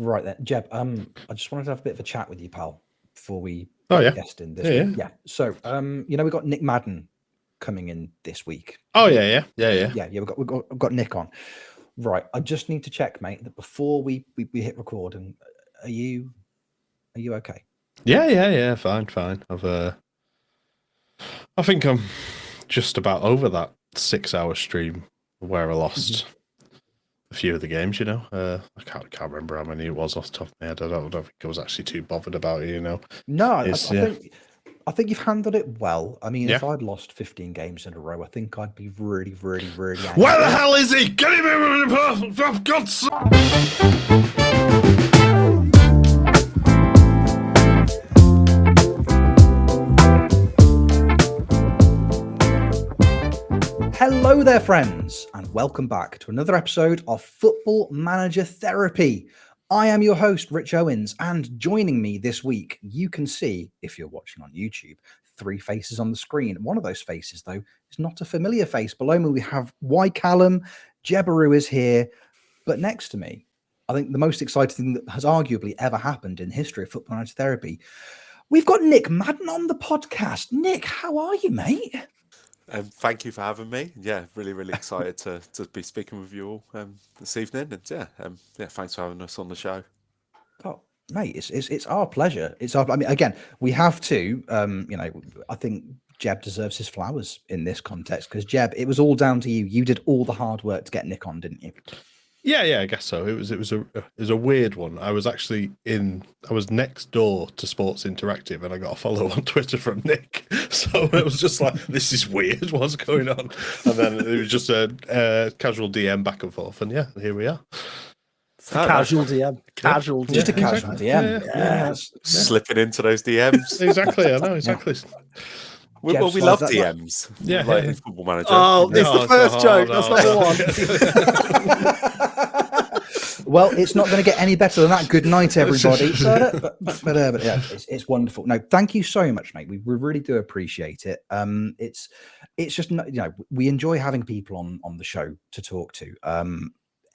Right then, Jeb. I just wanted to have a bit of a chat with you, pal, before we Oh get yeah, a guest in this yeah, week. Yeah. So, we've got Nic Madden coming in this week. Oh yeah. Yeah. We've got Nick on. Right. I just need to check, mate, that before we hit record. And are you okay? Yeah. Fine. I think I'm just about over that 6-hour stream where I lost a few of the games. I can't remember how many it was off the top of my head. I don't think I was actually too bothered about it. No, I It's yeah, think you've handled it well. I mean, yeah. if I'd lost 15 games in a row, I think I'd be really, really, really angry. Where the hell is he? Get him in! For God's sake! Hello there, friends, and welcome back to another episode of Football Manager Therapy. I am your host, Rich Owens, and joining me this week, you can see, if you're watching on YouTube, 3 faces on the screen. One of those faces, though, is not a familiar face. Below me, we have Nic Callum, Jeb is here, but next to me, I think the most exciting thing that has arguably ever happened in the history of Football Manager Therapy, we've got Nic Madden on the podcast. Nick, how are you, mate? Thank you for having me. Yeah, really excited to be speaking with you all this evening. And thanks for having us on the show. Oh, mate, it's our pleasure. I mean, again, we have to. I think Jeb deserves his flowers in this context because Jeb, it was all down to you. You did all the hard work to get Nick on, didn't you? Yeah, I guess so. It was a weird one. I was next door to Sports Interactive, and I got a follow on Twitter from Nick. So it was just like, this is weird. What's going on? And then it was just a casual DM back and forth, and yeah, here we are. Casual DM. Casual DM. Just a casual DM. Yeah. Slipping into those DMs. Exactly, I know, exactly. Yeah. Well, we love DMs. Yeah. Like in Football Manager. Oh, it's the first joke. That's not the one. Well, it's not going to get any better than that. Good night, everybody. but yeah, it's wonderful. No, thank you so much, mate. We really do appreciate it. It's just, we enjoy having people on the show to talk to.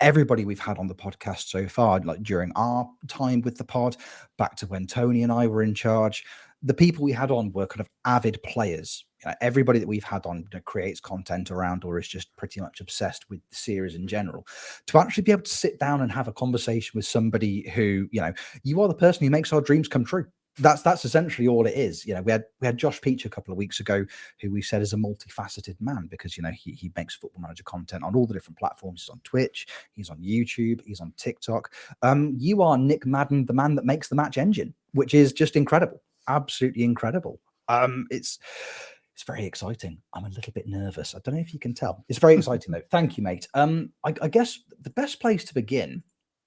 Everybody we've had on the podcast so far, like during our time with the pod, back to when Tony and I were in charge, the people we had on were kind of avid players. Everybody that we've had on creates content around or is just pretty much obsessed with the series in general. To actually be able to sit down and have a conversation with somebody who, you are the person who makes our dreams come true. That's essentially all it is. We had Josh Peach a couple of weeks ago, who we said is a multifaceted man because he makes Football Manager content on all the different platforms. He's on Twitch, he's on YouTube, he's on TikTok. You are Nic Madden, the man that makes the match engine, which is just incredible, absolutely incredible. It's very exciting. I'm a little bit nervous. I don't know if you can tell. It's very exciting though. Thank you, mate. I guess the best place to begin.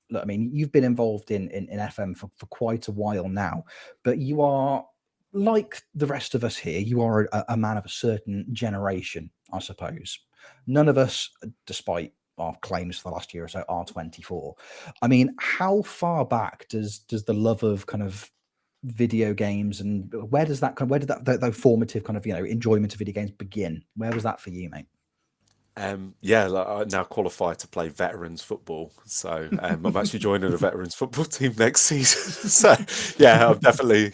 Look, I mean, you've been involved in FM for quite a while now, but you are like the rest of us here. You are a man of a certain generation, I suppose. None of us, despite our claims for the last year or so, are 24. I mean, how far back does the love of kind of video games and where did that formative kind of enjoyment of video games begin? Where was that for you, mate? I now qualify to play veterans football, so I'm actually joining a veterans football team next season. So I'm definitely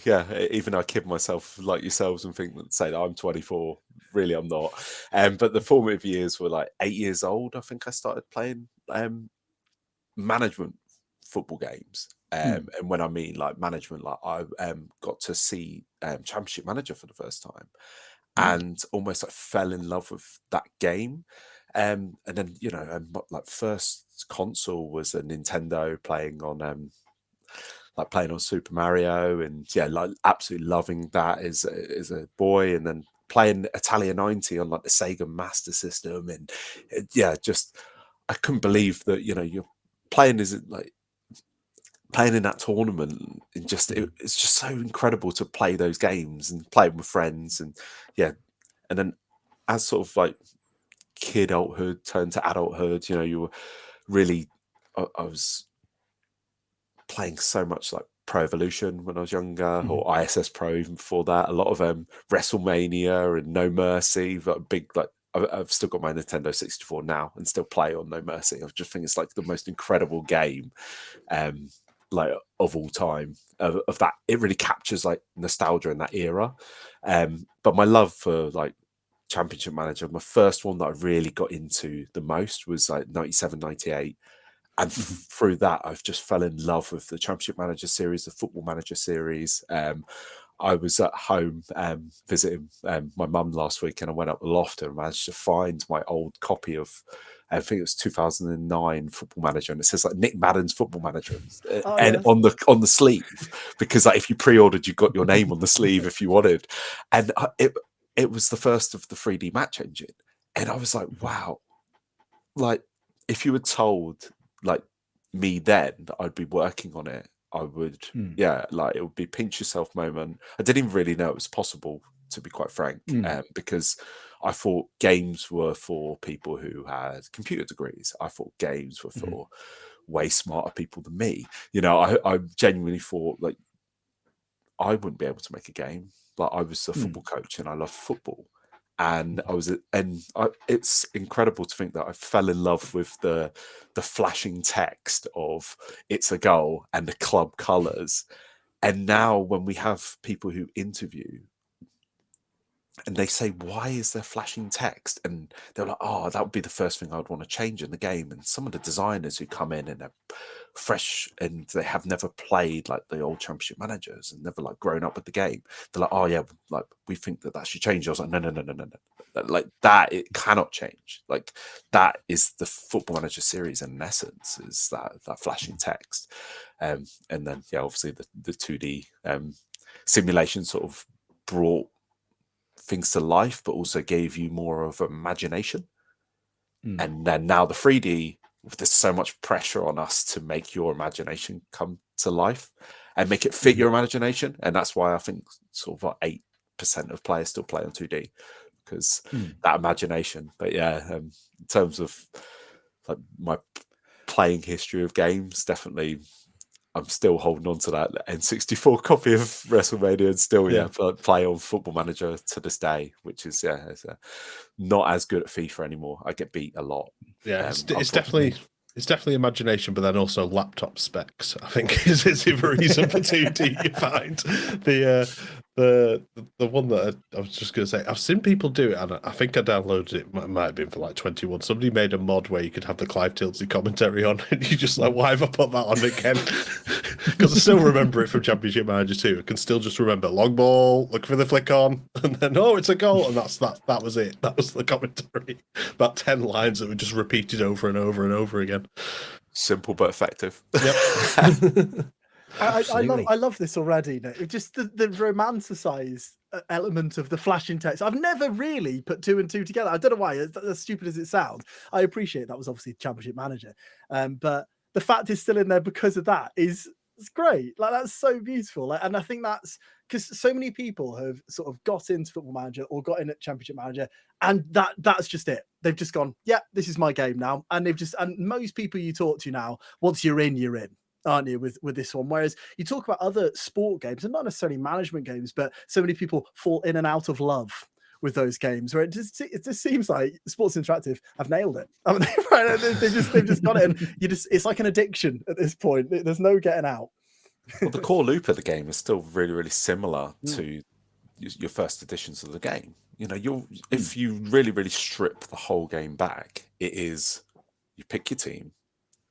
even though I kid myself like yourselves and say that I'm 24, really I'm not. But the formative years were like 8 years old. I think I started playing management football games. And when I mean like management, like I got to see Championship Manager for the first time and almost like fell in love with that game. And then, like first console was a Nintendo playing on Super Mario and like absolutely loving that as a boy, and then playing Italia 90 on like the Sega Master System. And just I couldn't believe that, you're playing playing in that tournament and it's just so incredible to play those games and play them with friends. And then as sort of like kid adulthood turned to adulthood, you were really I was playing so much like Pro Evolution when I was younger, or ISS Pro even before that, a lot of WrestleMania and No Mercy, like big, like I've still got my Nintendo 64 now and still play on No Mercy. I just think it's like the most incredible game. like of all time of that. It really captures like nostalgia in that era. But my love for like Championship Manager, my first one that I really got into the most was like 97, 98. And through that, I've just fell in love with the Championship Manager series, the Football Manager series. I was at home visiting my mum last week, and I went up the loft and managed to find my old copy of, I think it was 2009 Football Manager, and it says like Nic Madden's Football Manager, and on the sleeve, because like if you pre-ordered, you got your name on the sleeve if you wanted, and it was the first of the 3D match engine, and I was like, wow, like if you were told like me then that I'd be working on it, I would, like it would be pinch yourself moment. I didn't even really know it was possible, to be quite frank, because I thought games were for people who had computer degrees. I thought games were for way smarter people than me. You know, I genuinely thought like I wouldn't be able to make a game. Like I was a football coach and I loved football. And it's incredible to think that I fell in love with the flashing text of it's a goal and the club colours. And now when we have people who interview and they say, why is there flashing text? And they're like, oh, that would be the first thing I'd want to change in the game. And some of the designers who come in and they're fresh and they have never played like the old Championship Managers and never like grown up with the game, they're like, oh yeah, like we think that should change. I was like, no. Like that, it cannot change. Like that is the Football Manager series in essence, is that flashing text. And then obviously the 2D simulation sort of brought things to life, but also gave you more of imagination. And then now the 3D, there's so much pressure on us to make your imagination come to life and make it fit your imagination. And that's why I think sort of 8% of players still play on 2D, because that imagination. But in terms of like my playing history of games, definitely I'm still holding on to that N64 copy of WrestleMania and still play on Football Manager to this day, which is not as good at FIFA anymore. I get beat a lot. Yeah, it's definitely imagination, but then also laptop specs, I think, is the reason for 2D. You find the one that I was just going to say, I've seen people do it, and I think I downloaded it. It might have been for like 21. Somebody made a mod where you could have the Clive Tilsey commentary on, and you just like, why have I put that on again? Because I still remember it from Championship Manager 2. I can still just remember long ball, look for the flick on, and then it's a goal, and that was it. That was the commentary. About 10 lines that were just repeated over and over and over again. Simple but effective. Yep. I love this already. Just the romanticized element of the flashing text. I've never really put 2 and 2 together. I don't know why. As stupid as it sounds, I appreciate that was obviously Championship Manager, but the fact is still in there because of that it's great. Like that's so beautiful. And I think that's because so many people have sort of got into Football Manager or got in at Championship Manager, and that's just it. They've just gone, yeah, this is my game now, and and most people you talk to now, once you're in, aren't you, with this one? Whereas you talk about other sport games, and not necessarily management games, but so many people fall in and out of love with those games, where it just seems like Sports Interactive have nailed it. I mean, they've just got it, and it's like an addiction at this point. There's no getting out. Well, the core loop of the game is still really, really similar to your first editions of the game. You know, if you really, really strip the whole game back, it is you pick your team,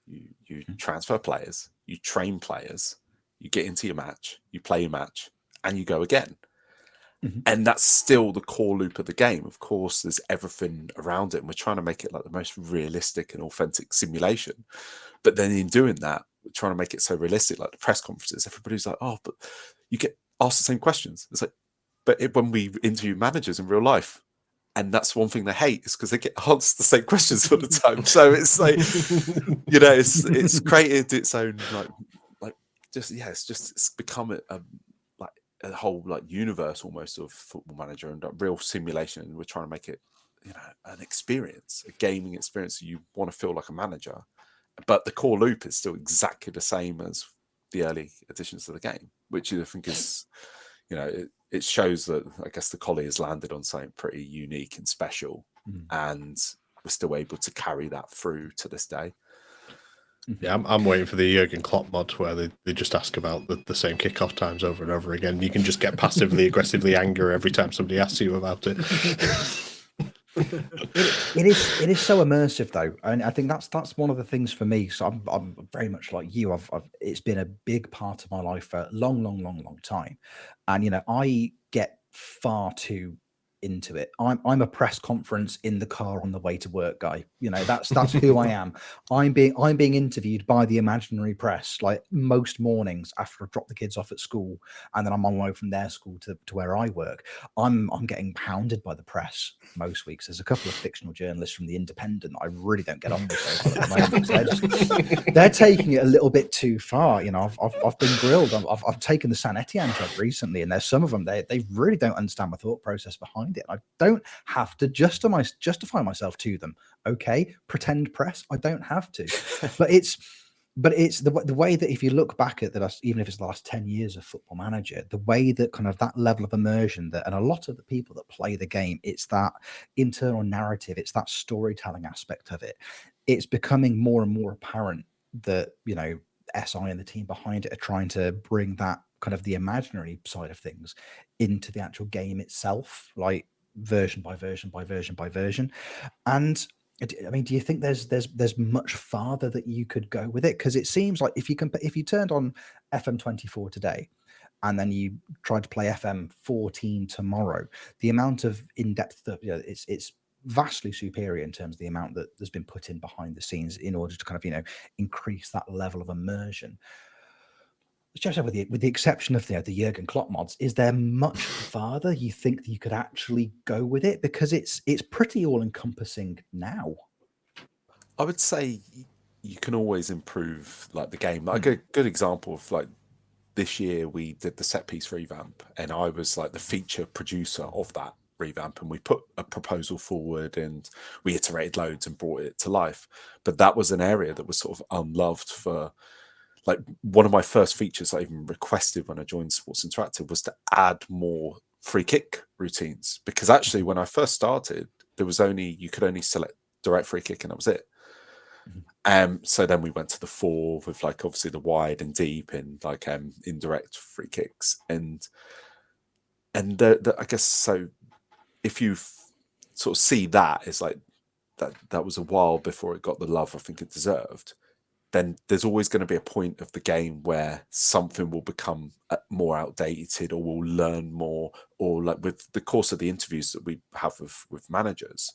you transfer players, you train players, you get into your match, you play your match, and you go again. And that's still the core loop of the game. Of course, there's everything around it, and we're trying to make it like the most realistic and authentic simulation. But then in doing that, we're trying to make it so realistic, like the press conferences, everybody's like, oh, but you get asked the same questions. It's like, but when we interview managers in real life, and that's one thing they hate, is because they get asked the same questions all the time. So it's like, you know, it's created its own it's become a whole like universe almost of Football Manager and a real simulation. And we're trying to make it, you know, an experience, a gaming experience. You want to feel like a manager, but the core loop is still exactly the same as the early editions of the game, which I think is, you know, it shows that I guess the Collie has landed on something pretty unique and special, and we're still able to carry that through to this day. Yeah, I'm waiting for the Jurgen Klopp mod where they just ask about the same kickoff times over and over again. You can just get passively aggressively angry every time somebody asks you about it. It is so immersive though, and I think that's one of the things for me. So I'm very much like you. I've it's been a big part of my life for a long time, and I get far too into it. I'm a press conference in the car on the way to work guy. That's who I am. I'm being interviewed by the imaginary press like most mornings after I drop the kids off at school, and then I'm on my way from their school to where I work. I'm getting hounded by the press most weeks. There's a couple of fictional journalists from the Independent I really don't get on with so at the moment. They're taking it a little bit too far. I've been grilled. I've taken the San Etienne job recently, and there's some of them they really don't understand my thought process behind it. I don't have to justify myself to them. Okay, pretend press. I don't have to, but it's the way that if you look back at the last, even if it's the last 10 years of Football Manager, the way that kind of that level of immersion that, and a lot of the people that play the game, it's that internal narrative, it's that storytelling aspect of it. It's becoming more and more apparent that, SI and the team behind it are trying to bring that kind of the imaginary side of things into the actual game itself, like version by version by version by version. And I mean, do you think there's much farther that you could go with it? Because it seems like if you turned on FM24 today, and then you tried to play FM14 tomorrow, the amount of in-depth, it's vastly superior in terms of the amount that has been put in behind the scenes in order to kind of increase that level of immersion. Just with the exception of the Jurgen Klopp mods, is there much farther you think that you could actually go with it? Because it's pretty all encompassing now. I would say you can always improve like the game. Like a good example of like this year we did the set piece revamp, and I was like the feature producer of that revamp, and we put a proposal forward and we iterated loads and brought it to life. But that was an area that was sort of unloved for. Like one of my first features I even requested when I joined Sports Interactive was to add more free kick routines, because actually when I first started, you could only select direct free kick and that was it. So then we went to the 4 with like obviously the wide and deep and like indirect free kicks and I guess so. If you sort of see that it's like that was a while before it got the love I think it deserved. Then there's always going to be a point of the game where something will become more outdated, or we'll learn more, or like with the course of the interviews that we have with managers,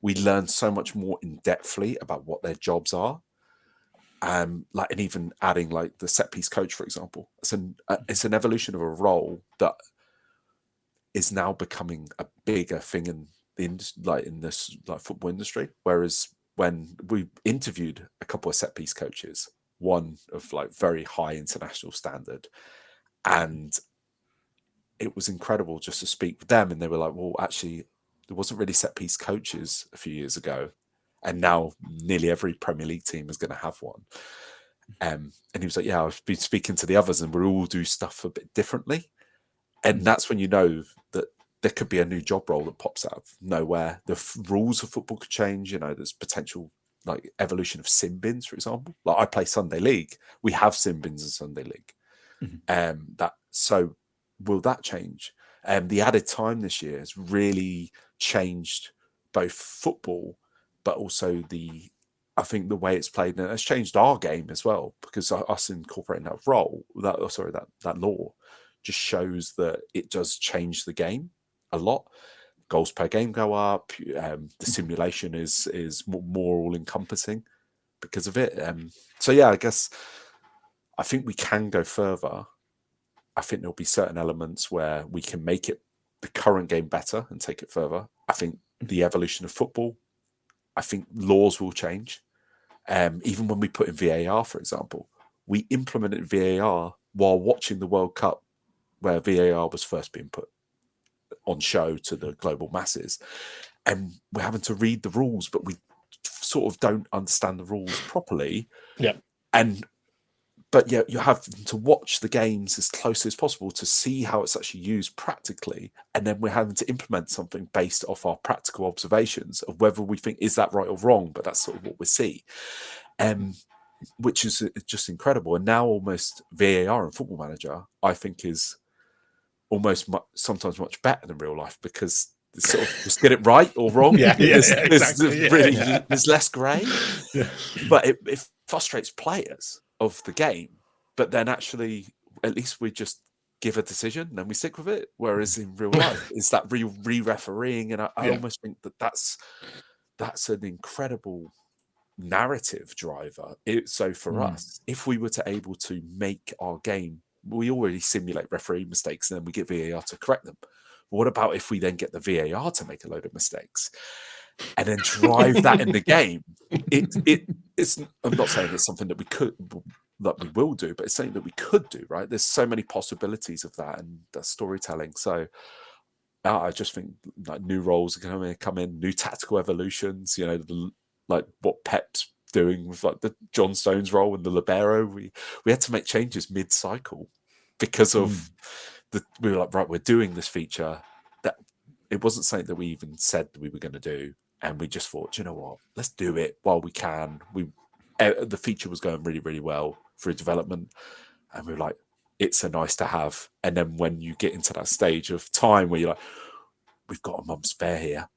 we learn so much more in depthly about what their jobs are. And even adding like the set piece coach, for example, it's an evolution of a role that is now becoming a bigger thing in this football industry. Whereas when we interviewed a couple of set piece coaches, one of like very high international standard, and it was incredible just to speak with them. And they were like, well, actually, there wasn't really set piece coaches a few years ago. And now nearly every Premier League team is going to have one. And he was like, yeah, I've been speaking to the others and we all do stuff a bit differently. And that's when you know that there could be a new job role that pops out of nowhere. The rules of football could change. There's potential like evolution of sim bins, for example. Like I play Sunday League. We have sim bins in Sunday League. So will that change? The added time this year has really changed both football, but also I think the way it's played, and it's changed our game as well, because us incorporating that that law just shows that it does change the game a lot. Goals per game go up. The simulation is more all encompassing because of it. So yeah, I think we can go further. I think there'll be certain elements where we can make it the current game better and take it further. I think the evolution of football, I think laws will change. Even when we put in VAR, for example, we implemented VAR while watching the World Cup, where VAR was first being put on show to the global masses. And we're having to read the rules, but we sort of don't understand the rules properly. Yeah. But yeah, you have to watch the games as closely as possible to see how it's actually used practically. And then we're having to implement something based off our practical observations of whether we think, is that right or wrong? But that's sort of what we see. which is just incredible. And now almost VAR and Football Manager, I think, is almost sometimes much better than real life, because it's sort of just get it right or wrong. There's less grey. Yeah. But it frustrates players of the game. But then actually, at least we just give a decision and then we stick with it. Whereas in real life, it's that re-refereeing. And I almost think that's an incredible narrative driver. So for us, if we were to able to make our game, we already simulate referee mistakes and then we get VAR to correct them. But what about if we then get the VAR to make a load of mistakes and then drive that in the game? It's. I'm not saying it's something that we will do, but it's something that we could do, right? There's so many possibilities of that and that storytelling. So I just think like new roles are going to come in, new tactical evolutions. Like what Pep's doing with like the John Stones role and the libero. We had to make changes mid-cycle because of we were like, right, we're doing this feature that it wasn't something that we even said that we were going to do, and we just thought, you know what, let's do it while we can. The feature was going really, really well through development, and we were like, it's a nice to have. And then when you get into that stage of time where you're like, we've got a month spare here,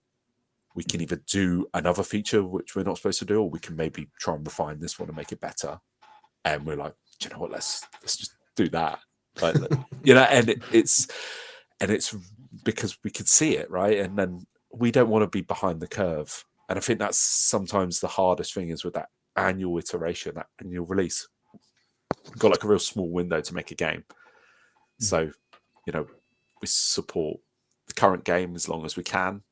we can either do another feature which we're not supposed to do, or we can maybe try and refine this one and make it better. And we're like, do you know what, let's just do that. Like, and it's because we could see it, right? And then we don't want to be behind the curve. And I think that's sometimes the hardest thing is with that annual iteration, that annual release. We've got like a real small window to make a game. So, we support the current game as long as we can,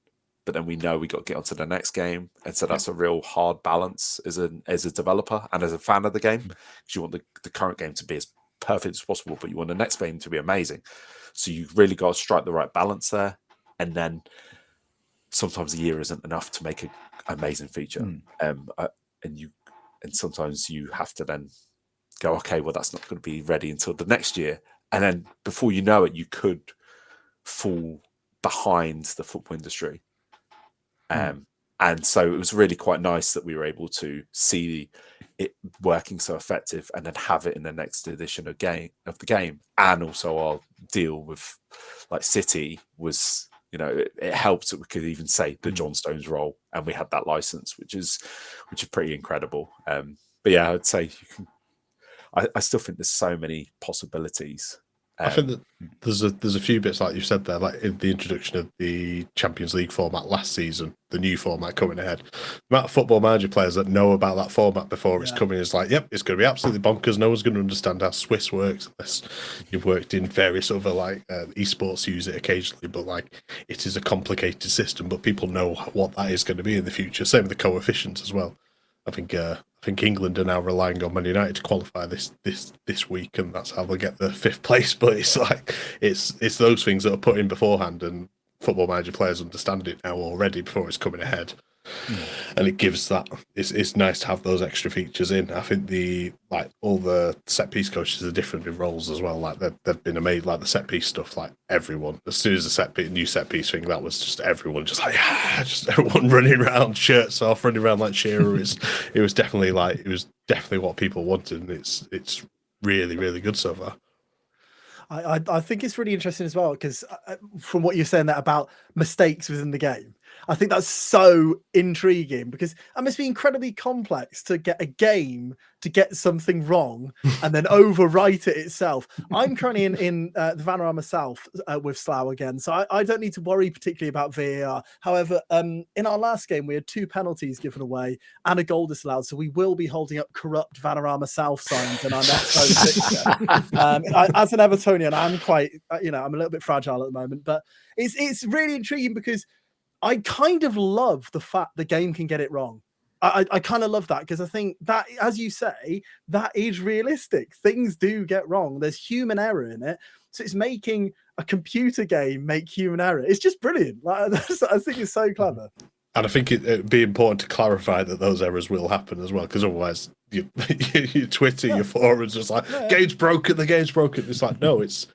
but then we know we got to get onto the next game. And so that's a real hard balance as a developer and as a fan of the game, because you want the current game to be as perfect as possible, but you want the next game to be amazing. So you really got to strike the right balance there. And then sometimes a year isn't enough to make an amazing feature. And sometimes you have to then go, okay, well, that's not going to be ready until the next year. And then before you know it, you could fall behind the football industry. And so it was really quite nice that we were able to see it working so effective and then have it in the next edition of the game. And also our deal with like City was, it helped that we could even say the John Stones role, and we had that license, which is pretty incredible. But yeah, I'd say I still think there's so many possibilities. I think that there's a few bits like you said there, like in the introduction of the Champions League format last season, the new format coming ahead. The amount of Football Manager players that know about that format before it's coming is like, yep, it's going to be absolutely bonkers. No one's going to understand how Swiss works unless you've worked in various other like esports use it occasionally, but like it is a complicated system, but people know what that is going to be in the future. Same with the coefficients as well. I think England are now relying on Man United to qualify this week, and that's how they'll get the 5th place. But it's like it's those things that are put in beforehand, and Football Manager players understand it now already before it's coming ahead. And it gives that it's nice to have those extra features in. I think all the set piece coaches are different in roles as well. Like they've been amazing. Like the set piece stuff, like everyone, as soon as the new set piece thing, that was just everyone just like just everyone running around, shirts off, running around like Shearer. It was definitely what people wanted, and it's really, really good so far. I think it's really interesting as well, because from what you're saying that about mistakes within the game, I think that's so intriguing, because it must be incredibly complex to get a game to get something wrong and then overwrite it itself. I'm currently in the Vanarama South with Slough again, so I don't need to worry particularly about VAR. However, in our last game, we had 2 penalties given away and a goal disallowed, so we will be holding up corrupt Vanarama South signs in our next home fixture. As an Evertonian, I'm quite, I'm a little bit fragile at the moment, but it's really intriguing because I kind of love the fact the game can get it wrong. I kind of love that, because I think that, as you say, that is realistic. Things do get wrong. There's human error in it. So it's making a computer game make human error. It's just brilliant. I think it's so clever. And I think it'd be important to clarify that those errors will happen as well, because otherwise your Twitter, your forums, just like, game's broken, the game's broken. It's like, no, it's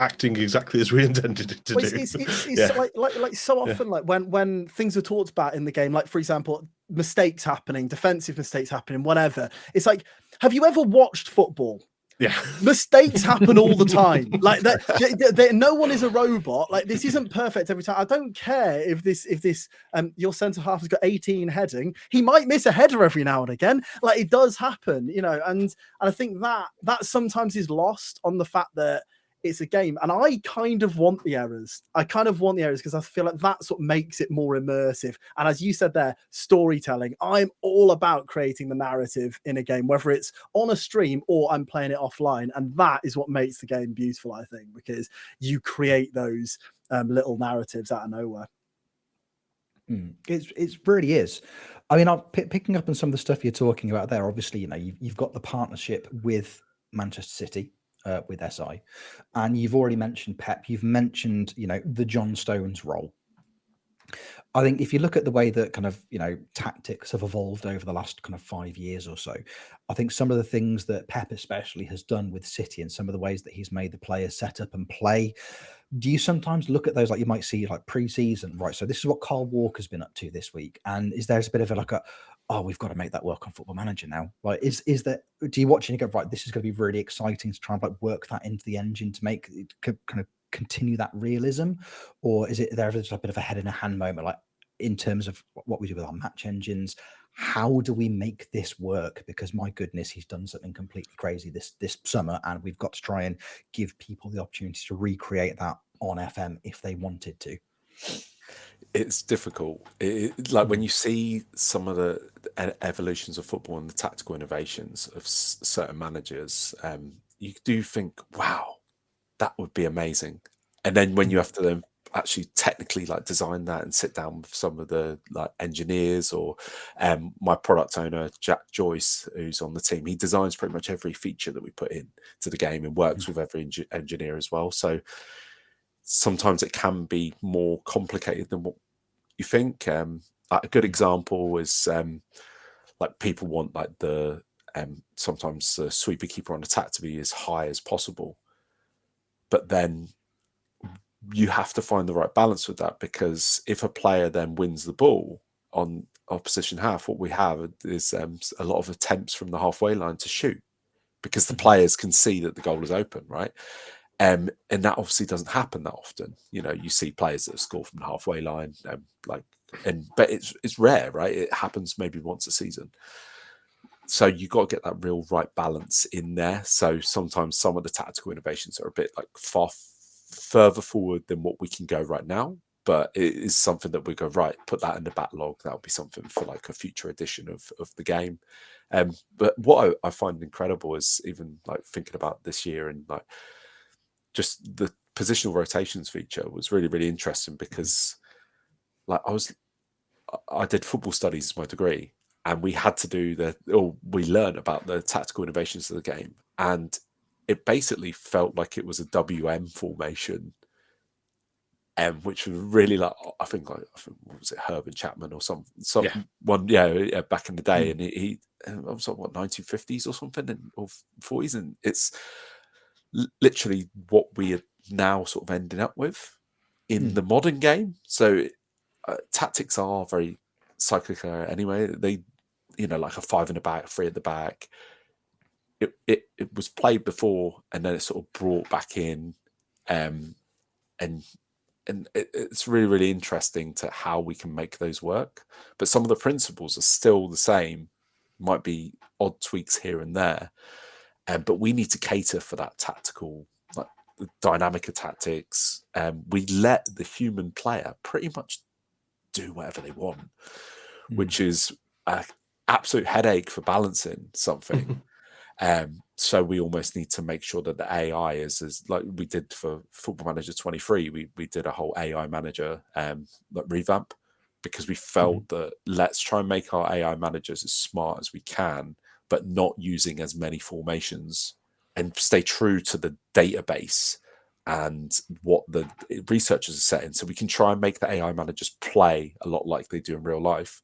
acting exactly as we intended it to Well, do. it's Yeah. like so often, like when things are talked about in the game, like for example, mistakes happening, defensive mistakes happening, whatever. It's like, have you ever watched football? Yeah. Mistakes happen all the time. Like that, no one is a robot. Like this isn't perfect every time. I don't care if this your centre half has got 18 heading. He might miss a header every now and again. Like it does happen, you know. And I think that sometimes is lost on the fact that it's a game. And I kind of want the errors. I kind of want the errors because I feel like that's what makes it more immersive. And as you said there, storytelling. I'm all about creating the narrative in a game, whether it's on a stream or I'm playing it offline. And that is what makes the game beautiful, I think, because you create those little narratives out of nowhere. It really is. I mean, picking up on some of the stuff you're talking about there, obviously, you know, you've got the partnership with Manchester City, with SI, and you've already mentioned Pep. You've mentioned, you know, the John Stones role. I think if you look at the way that kind of, you know, tactics have evolved over the last kind of 5 years or so, I think some of the things that Pep especially has done with City and some of the ways that he's made the players set up and play, do you sometimes look at those, like you might see like pre-season, right? So this is what Carl Walker's been up to this week. And is there a bit of oh, we've got to make that work on Football Manager now? Like, is that, do you watch and you go, right, this is going to be really exciting to try and like work that into the engine to make it kind of continue that realism? Or is it there just a bit of a head in a hand moment, like in terms of what we do with our match engines? How do we make this work? Because my goodness, he's done something completely crazy this summer, and we've got to try and give people the opportunity to recreate that on FM if they wanted to. It's difficult. Like when you see some of the evolutions of football and the tactical innovations of certain managers, you do think, wow, that would be amazing. And then when you have to then actually technically like design that and sit down with some of the like engineers or my product owner Jack Joyce, who's on the team, he designs pretty much every feature that we put in to the game and works with every engineer as well. So sometimes it can be more complicated than what you think. Like a good example is like people want like the sometimes the sweeper keeper on attack to be as high as possible, but then you have to find the right balance with that, because if a player then wins the ball on opposition half, what we have is a lot of attempts from the halfway line to shoot, because the players can see that the goal is open, right? And that obviously doesn't happen that often. You know, you see players that score from the halfway line, but it's rare, right? It happens maybe once a season. So you got to get that real right balance in there. So sometimes some of the tactical innovations are a bit like further forward than what we can go right now, but it is something that we go, right, put that in the backlog. That'll be something for like a future edition of the game. But what I find incredible is even like thinking about this year and like just the positional rotations feature was really, really interesting, because like I did football studies as my degree, and we had to do we learned about the tactical innovations of the game, and it basically felt like it was a WM formation, which was really like, I think what was it, Herbert Chapman or some one back in the day, and he was like what 1950s or something or 40s, and it's literally what we are now sort of ending up with in the modern game. So tactics are very cyclical anyway. They, you know, like a 5 in the back, 3 at the back. It was played before, and then it's sort of brought back in, and it's really, really interesting to how we can make those work. But some of the principles are still the same. Might be odd tweaks here and there, but we need to cater for that tactical, like the dynamic of tactics. We let the human player pretty much do whatever they want, which is an absolute headache for balancing something. So we almost need to make sure that the AI is like we did for Football Manager 23. We did a whole AI manager like revamp, because we felt that let's try and make our AI managers as smart as we can, but not using as many formations, and stay true to the database and what the researchers are setting, so we can try and make the AI managers play a lot like they do in real life.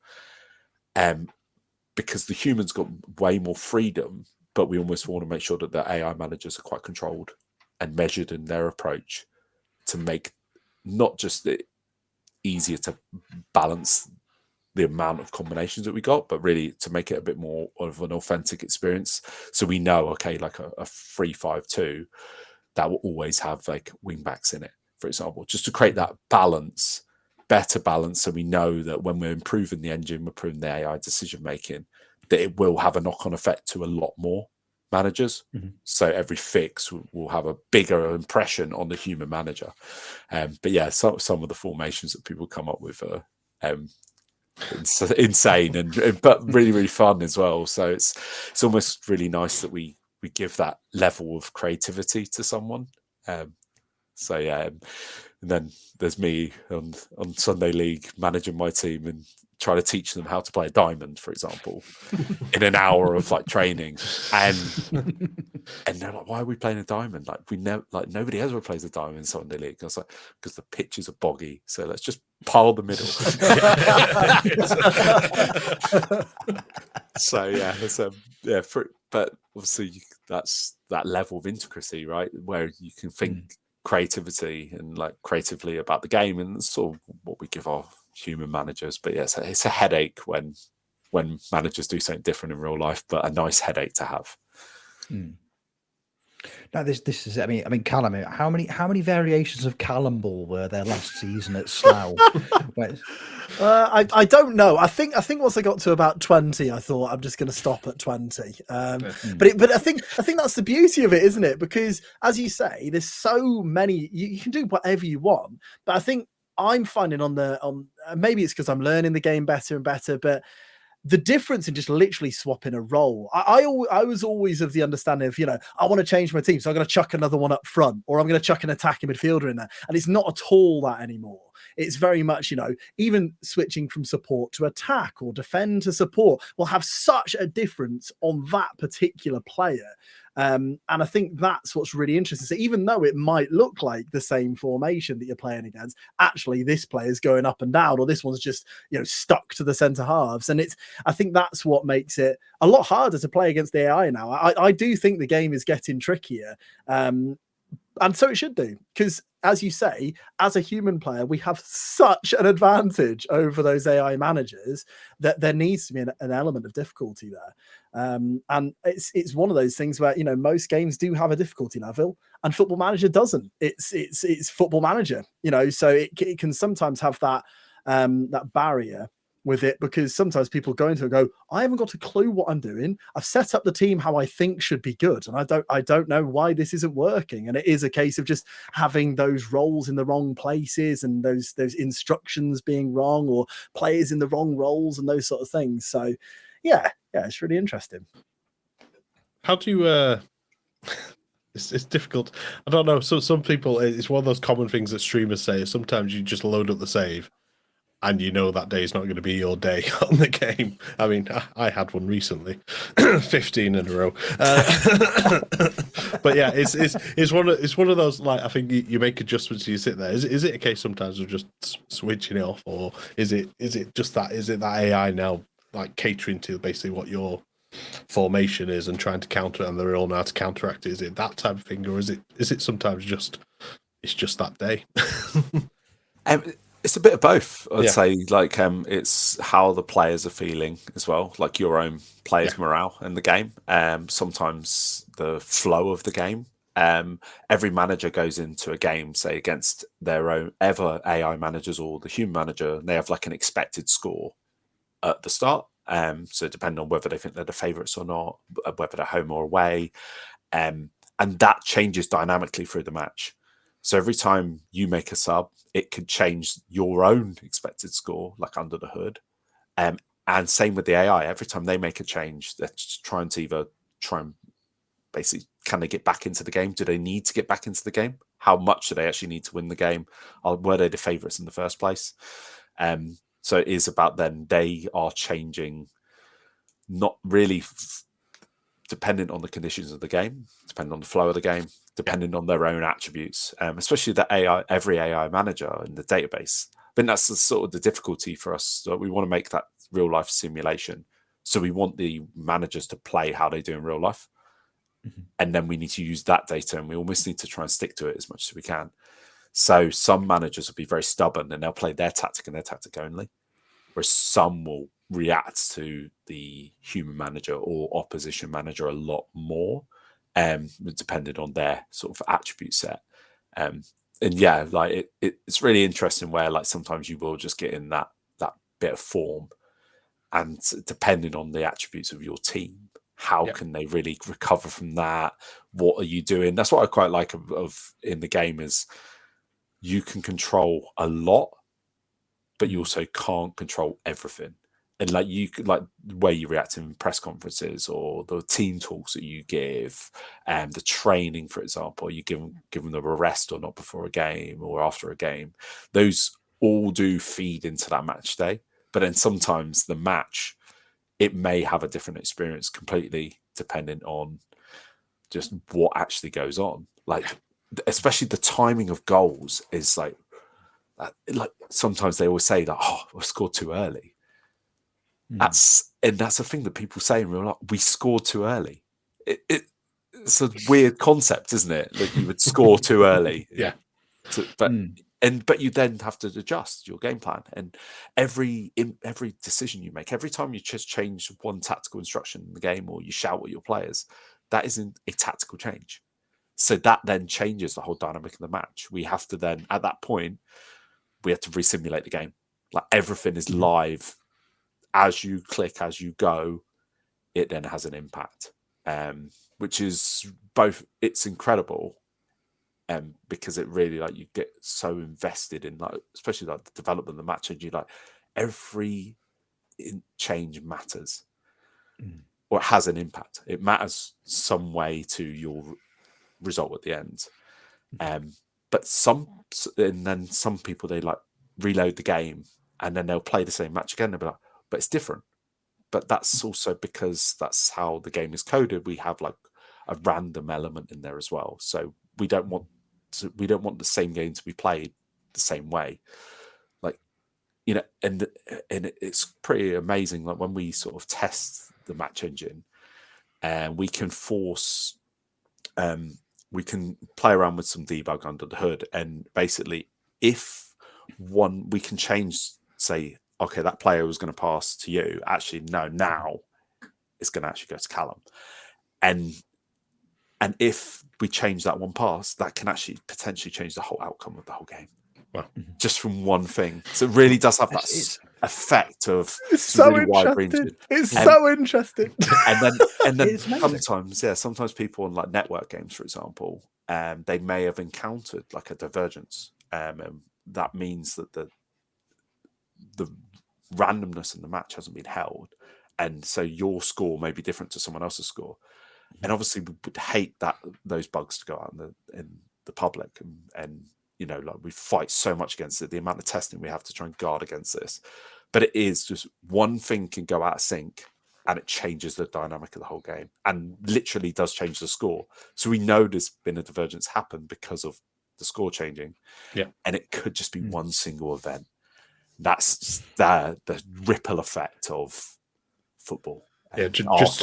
Because the humans got way more freedom, but we almost want to make sure that the AI managers are quite controlled. and measured in their approach to make not just it easier to balance the amount of combinations that we got, but really to make it a bit more of an authentic experience. So we know, okay, like a 3-5-2 that will always have like wing backs in it, for example, just to create that balance, better balance. So we know that when we're improving the engine, we're improving the AI decision making, that it will have a knock-on effect to a lot more managers. So every fix will have a bigger impression on the human manager. But yeah, some of the formations that people come up with are insane but really, really fun as well. So it's almost really nice that we give that level of creativity to someone. So yeah, and then there's me on Sunday League managing my team and trying to teach them how to play a diamond, for example, in an hour of like training, and they're like, "Why are we playing a diamond? Like nobody ever plays a diamond in Sunday League." And I was like, "Because the pitches are boggy, so let's just pile the middle." So yeah, but obviously that's that level of intricacy, right, where you can think creativity and like creatively about the game, and that's sort of what we give our human managers. But yeah, it's a headache when managers do something different in real life, but a nice headache to have. Now this is I mean Callum, how many variations of Callum ball were there last season at Slough? I don't know. I think once I got to about 20, I thought I'm just going to stop at 20. But I think that's the beauty of it, isn't it? Because as you say, there's so many. You can do whatever you want. But I think I'm finding on maybe it's because I'm learning the game better and better, but the difference in just literally swapping a role. I was always of the understanding of, I want to change my team, so I'm going to chuck another one up front, or I'm going to chuck an attacking midfielder in there. And it's not at all that anymore. It's very much, even switching from support to attack or defend to support will have such a difference on that particular player. And I think that's what's really interesting. So even though it might look like the same formation that you're playing against, actually this player's going up and down, or this one's just, stuck to the centre halves. And I think that's what makes it a lot harder to play against the AI now. I do think the game is getting trickier. And so it should do, because as you say, as a human player, we have such an advantage over those AI managers that there needs to be an element of difficulty there. And it's one of those things where, most games do have a difficulty level and Football Manager doesn't. It's Football Manager, so it can sometimes have that barrier with it, because sometimes people go into it and go, I haven't got a clue what I'm doing. I've set up the team how I think should be good, and I don't know why this isn't working. And it is a case of just having those roles in the wrong places and those instructions being wrong, or players in the wrong roles and those sort of things. So yeah, it's really interesting. How do you it's difficult. I don't know. So some people, it's one of those common things that streamers say. Sometimes you just load up the save and that day is not going to be your day on the game. I mean, I had one recently, 15 in a row. But yeah, it's one of those, like, I think you make adjustments. You sit there. Is it a case sometimes of just switching it off, or is it just that? Is it that AI now, like, catering to basically what your formation is and trying to counter it, and they're all now to counteract it? Is it that type of thing, or is it sometimes just that day? It's a bit of both, I'd say. Like, it's how the players are feeling as well, like your own players' morale in the game. Sometimes the flow of the game. Every manager goes into a game, say, against their own ever AI managers or the human manager, and they have like an expected score at the start. So depending on whether they think they're the favourites or not, whether they're home or away. And that changes dynamically through the match. So every time you make a sub, it could change your own expected score, like under the hood. And same with the AI. Every time they make a change, they're trying to either try and basically, can they get back into the game? Do they need to get back into the game? How much do they actually need to win the game? Or were they the favourites in the first place? So it is about then they are changing, not really dependent on the conditions of the game, depending on the flow of the game, depending on their own attributes, especially the AI, every AI manager in the database. I think that's the sort of the difficulty for us. So we want to make that real life simulation. So we want the managers to play how they do in real life. And then we need to use that data, and we almost need to try and stick to it as much as we can. So some managers will be very stubborn and they'll play their tactic and their tactic only, whereas some will react to the human manager or opposition manager a lot more, depending on their sort of attribute set. And yeah, like it's really interesting where like sometimes you will just get in that bit of form, and depending on the attributes of your team, how can they really recover from that? What are you doing? That's what I quite like of in the game is you can control a lot, but you also can't control everything. And like you could, like the way you react in press conferences or the team talks that you give, and the training, for example, you give them a rest or not before a game or after a game. Those all do feed into that match day. But then sometimes the match, it may have a different experience completely depending on just what actually goes on. Like, especially the timing of goals is like sometimes they always say that, oh, we scored too early. That's a thing that people say in real life. We scored too early. It's a weird concept, isn't it? That you would score too early. Yeah. But you then have to adjust your game plan, and every decision you make, every time you just change one tactical instruction in the game or you shout at your players, that isn't a tactical change. So that then changes the whole dynamic of the match. We have to then, at that point, we have to resimulate the game. Like everything is live. As you click, as you go, it then has an impact, which is both, it's incredible, because it really, like, you get so invested in, like, especially like the development of the match, and you like every change matters, or it has an impact. It matters some way to your result at the end. But then some people, they like reload the game and then they'll play the same match again. They'll be like, but it's different. But that's also because that's how the game is coded. We have like a random element in there as well. So we don't want the same game to be played the same way. Like, you know, and it's pretty amazing. Like when we sort of test the match engine, and we can force, we can play around with some debug under the hood, and basically, if we can change, say, okay, that player was going to pass to you. Actually, no, now it's going to actually go to Callum. And if we change that one pass, that can actually potentially change the whole outcome of the whole game. Wow. Just from one thing. So it really does have that effect of it's so really interesting. It's so interesting. And then sometimes people on like network games, for example, they may have encountered like a divergence. And that means that the randomness in the match hasn't been held, and so your score may be different to someone else's score. And obviously we would hate those bugs to go out in the public, and you know, like we fight so much against it, the amount of testing we have to try and guard against this. But it is just one thing can go out of sync and it changes the dynamic of the whole game, and literally does change the score. So we know there's been a divergence happen because of the score changing. Yeah. And it could just be one single event. That's the ripple effect of football. Yeah,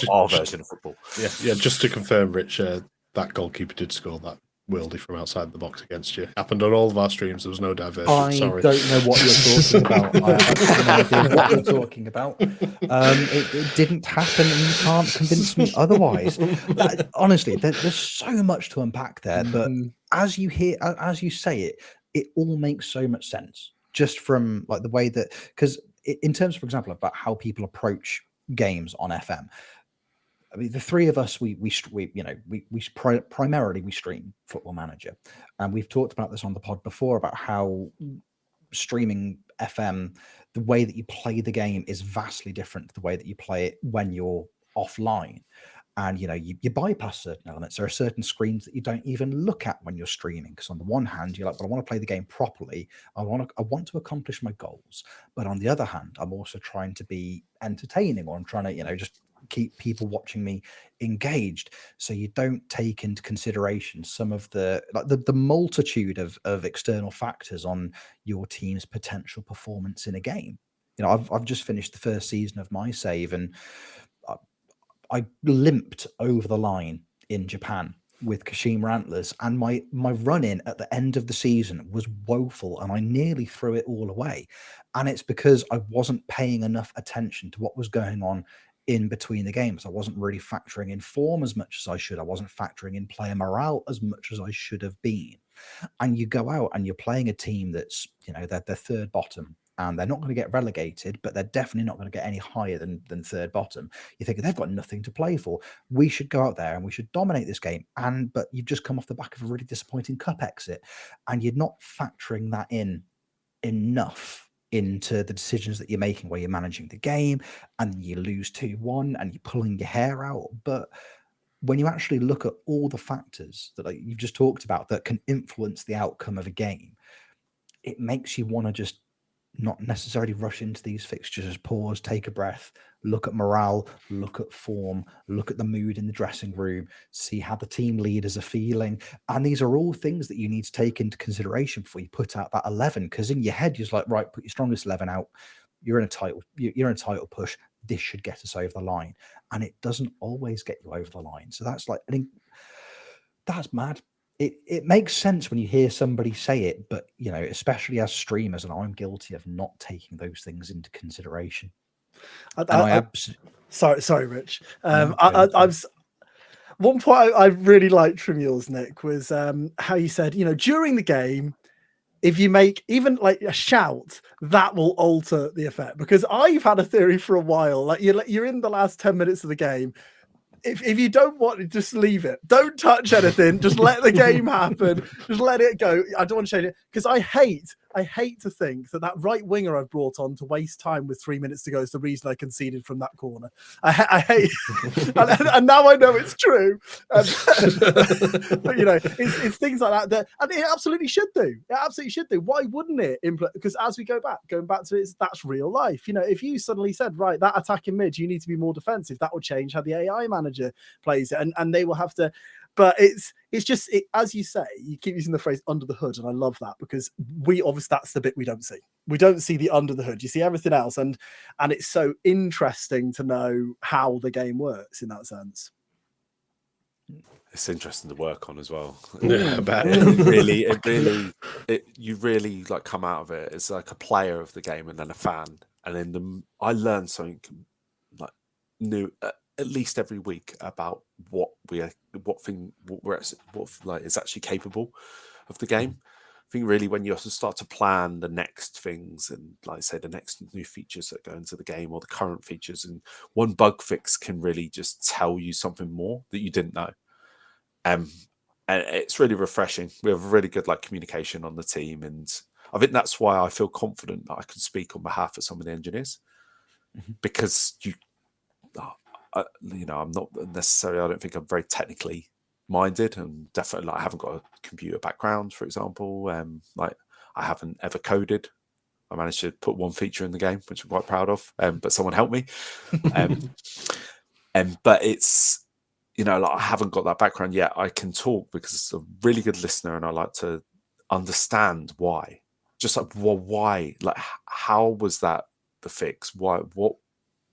our version of football. Yeah. Just to confirm, Rich, that goalkeeper did score that worldie from outside the box against you. Happened on all of our streams. There was no diversion. Sorry. I don't know what you're talking about. I have no idea what you're talking about. It didn't happen, and you can't convince me otherwise. Honestly, there's so much to unpack there. But as you say it, it all makes so much sense. Just from like the way that, because in terms, for example, about how people approach games on FM, I mean, the three of us, we primarily stream Football Manager, and we've talked about this on the pod before about how streaming FM, the way that you play the game is vastly different to the way that you play it when you're offline. And, you know, you bypass certain elements. There are certain screens that you don't even look at when you're streaming. Because on the one hand, you're like, well, I want to play the game properly. I want to accomplish my goals. But on the other hand, I'm also trying to be entertaining, or I'm trying to, you know, just keep people watching me engaged. So you don't take into consideration some of the multitude of external factors on your team's potential performance in a game. You know, I've just finished the first season of my save, and I limped over the line in Japan with Kashima Antlers, and my run in at the end of the season was woeful, and I nearly threw it all away. And it's because I wasn't paying enough attention to what was going on in between the games. I wasn't really factoring in form as much as I should. I wasn't factoring in player morale as much as I should have been. And you go out and you're playing a team that's, they're third bottom, and they're not going to get relegated, but they're definitely not going to get any higher than third bottom. You think they've got nothing to play for. We should go out there and we should dominate this game. But you've just come off the back of a really disappointing cup exit, and you're not factoring that in enough into the decisions that you're making where you're managing the game, and you lose 2-1 and you're pulling your hair out. But when you actually look at all the factors that you've just talked about that can influence the outcome of a game, it makes you want to just not necessarily rush into these fixtures. Pause, take a breath, look at morale, look at form, look at the mood in the dressing room, see how the team leaders are feeling. And these are all things that you need to take into consideration before you put out that 11, because in your head you're like, right, put your strongest 11 out. You're in a title push. This should get us over the line. And it doesn't always get you over the line. So that's that's mad. It makes sense when you hear somebody say it, but especially as streamers, and I'm guilty of not taking those things into consideration. Sorry, Rich. One point I really liked from yours, Nick, was how you said, during the game, if you make even like a shout, that will alter the effect. Because I've had a theory for a while, like you're in the last 10 minutes of the game. If you don't want it, just leave it. Don't touch anything. Just let the game happen. Just let it go. I don't want to change it, because I hate to think that right winger I've brought on to waste time with 3 minutes to go is the reason I conceded from that corner. I hate, and now I know it's true. But it's things like that, and it absolutely should do. It absolutely should do. Why wouldn't it? Because as we going back to it, that's real life. If you suddenly said, right, that attacking mid, you need to be more defensive, that will change how the AI manager plays it, and they will have to. But it's just as you say, you keep using the phrase under the hood, and I love that, because that's the bit we don't see. We don't see the under the hood. You see everything else, and it's so interesting to know how the game works in that sense. It's interesting to work on as well. Yeah, I bet. You really like come out of it as like a player of the game and then a fan, and then I learned something like new at least every week about what is actually capable of the game. I think really when you also start to plan the next things, and like say the next new features that go into the game, or the current features, and one bug fix can really just tell you something more that you didn't know. And it's really refreshing. We have really good communication on the team, and I think that's why I feel confident that I can speak on behalf of some of the engineers, because I'm not necessarily, I don't think I'm very technically minded, and definitely I haven't got a computer background, for example. I haven't ever coded. I managed to put one feature in the game, which I'm quite proud of, but someone helped me. But it's, I haven't got that background yet. I can talk because I'm a really good listener, and I like to understand why. Just why? How was that the fix? Why?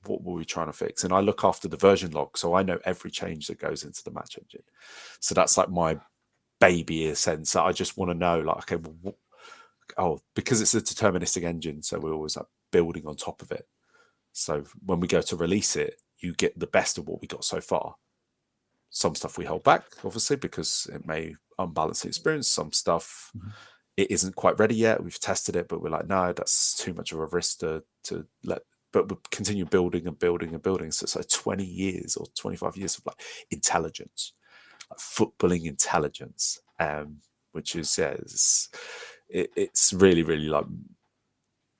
What were we trying to fix? And I look after the version log, so I know every change that goes into the match engine. So that's like my baby in a sense. That I just want to know, because it's a deterministic engine, so we're always building on top of it. So when we go to release it, you get the best of what we got so far. Some stuff we hold back, obviously, because it may unbalance the experience. Some stuff it isn't quite ready yet. We've tested it, but we're like, no, that's too much of a risk to let. But we'll continue building and building and building. So it's 20 years or 25 years of intelligence, footballing intelligence, which is it's really, really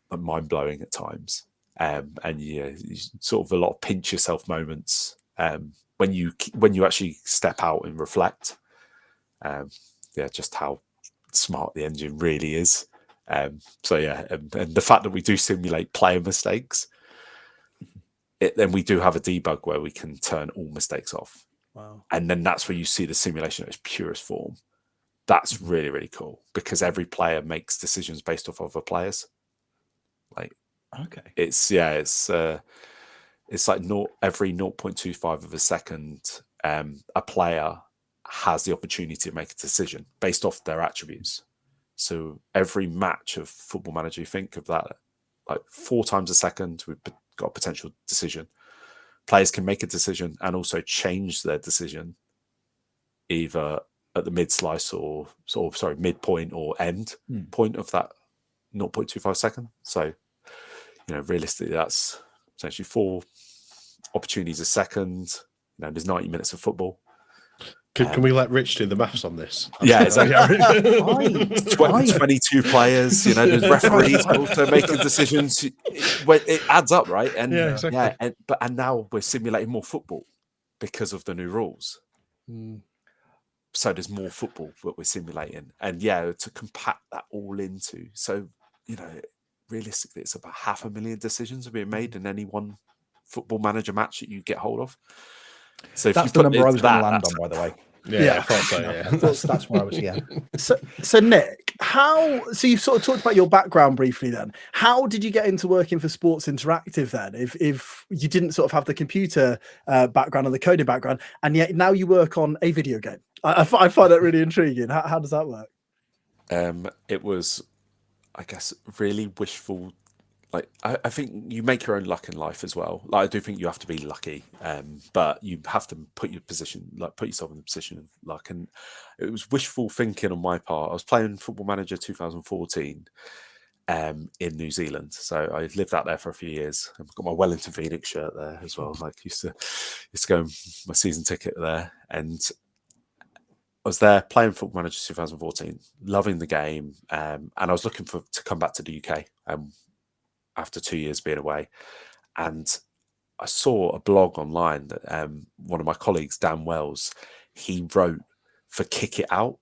mind blowing at times. And you sort of a lot of pinch yourself moments when you actually step out and reflect. Just how smart the engine really is. And the fact that we do simulate player mistakes, then we do have a debug where we can turn all mistakes off. Wow. And then that's where you see the simulation at its purest form. That's really, really cool, because every player makes decisions based off other players. It's like every 0.25 of a second, a player has the opportunity to make a decision based off their attributes. So every match of Football Manager, you think of that like 4 times a second, we've got a potential decision. Players can make a decision and also change their decision either at the mid-slice or midpoint or end point of that 0.25 second. So, realistically, that's essentially 4 opportunities a second. There's 90 minutes of football. Can we let Rich do the maths on this? Yeah, exactly. 22 players, there's referees also making decisions. It adds up, right? And yeah, exactly. And now we're simulating more football because of the new rules. So there's more football that we're simulating, and to compact that all into. So realistically, it's about 500,000 decisions are being made in any one Football Manager match that you get hold of. So if that's you the number I was going to land on, by the way. Yeah, I thought so. Yeah, that's where I was. Yeah. So Nick, so you've sort of talked about your background briefly. Then, how did you get into working for Sports Interactive? Then, if you didn't sort of have the computer background and the coding background, and yet now you work on a video game, I find that really intriguing. How does that work? It was, I guess, really wishful. Like, I think you make your own luck in life as well. Like, I do think you have to be lucky, but you have to put yourself in the position of luck. And it was wishful thinking on my part. I was playing Football Manager 2014 in New Zealand, so I lived out there for a few years. I've got my Wellington Phoenix shirt there as well. Like, used to go my season ticket there, and I was there playing Football Manager 2014, loving the game, and I was looking to come back to the UK. After 2 years being away, and I saw a blog online that one of my colleagues, Dan Wells, he wrote for Kick It Out,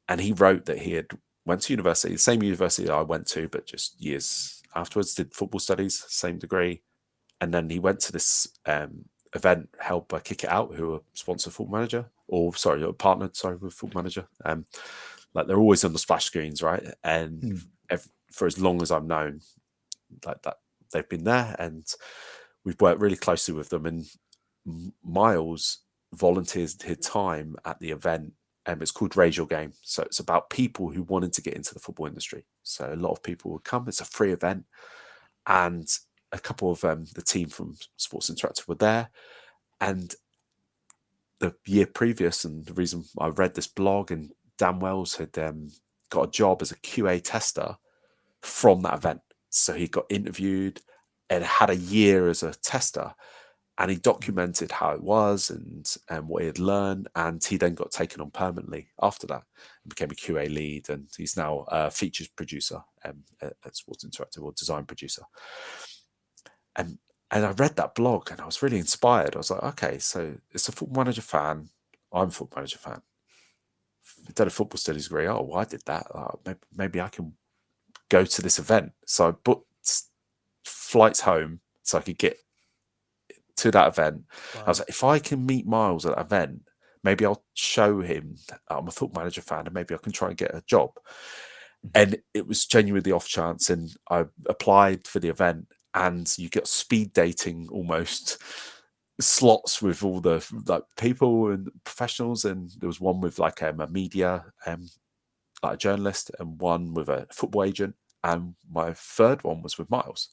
and he wrote that he had went to university, the same university that I went to, but just years afterwards, did football studies, same degree, and then he went to this event held by Kick It Out, who are sponsored Football Manager, partnered with Football Manager. Like, they're always on the splash screens, right? And for as long as I've known, like that, they've been there, and we've worked really closely with them. And Miles volunteers his time at the event, and it's called Raise Your Game. So it's about people who wanted to get into the football industry. So a lot of people would come. It's a free event, and a couple of the team from Sports Interactive were there. And the year previous, and the reason I read this blog, and Dan Wells had got a job as a QA tester from that event. So he got interviewed and had a year as a tester, and he documented how it was and what he had learned. And he then got taken on permanently after that and became a QA lead. And he's now a features producer at Sports Interactive, or design producer. And I read that blog and I was really inspired. I was like, okay, so it's a Football Manager fan. I'm a Football Manager fan. I did a football studies degree. Oh, well, I did that. Maybe I can go to this event. So I booked flights home so I could get to that event. Wow. I was like, if I can meet Miles at that event, maybe I'll show him that I'm a Football Manager fan, and maybe I can try and get a job. And it was genuinely the off chance, and I applied for the event, and you get speed dating almost slots with all the people and professionals. And there was one with like a media like a journalist, and one with a football agent, and my third one was with Miles.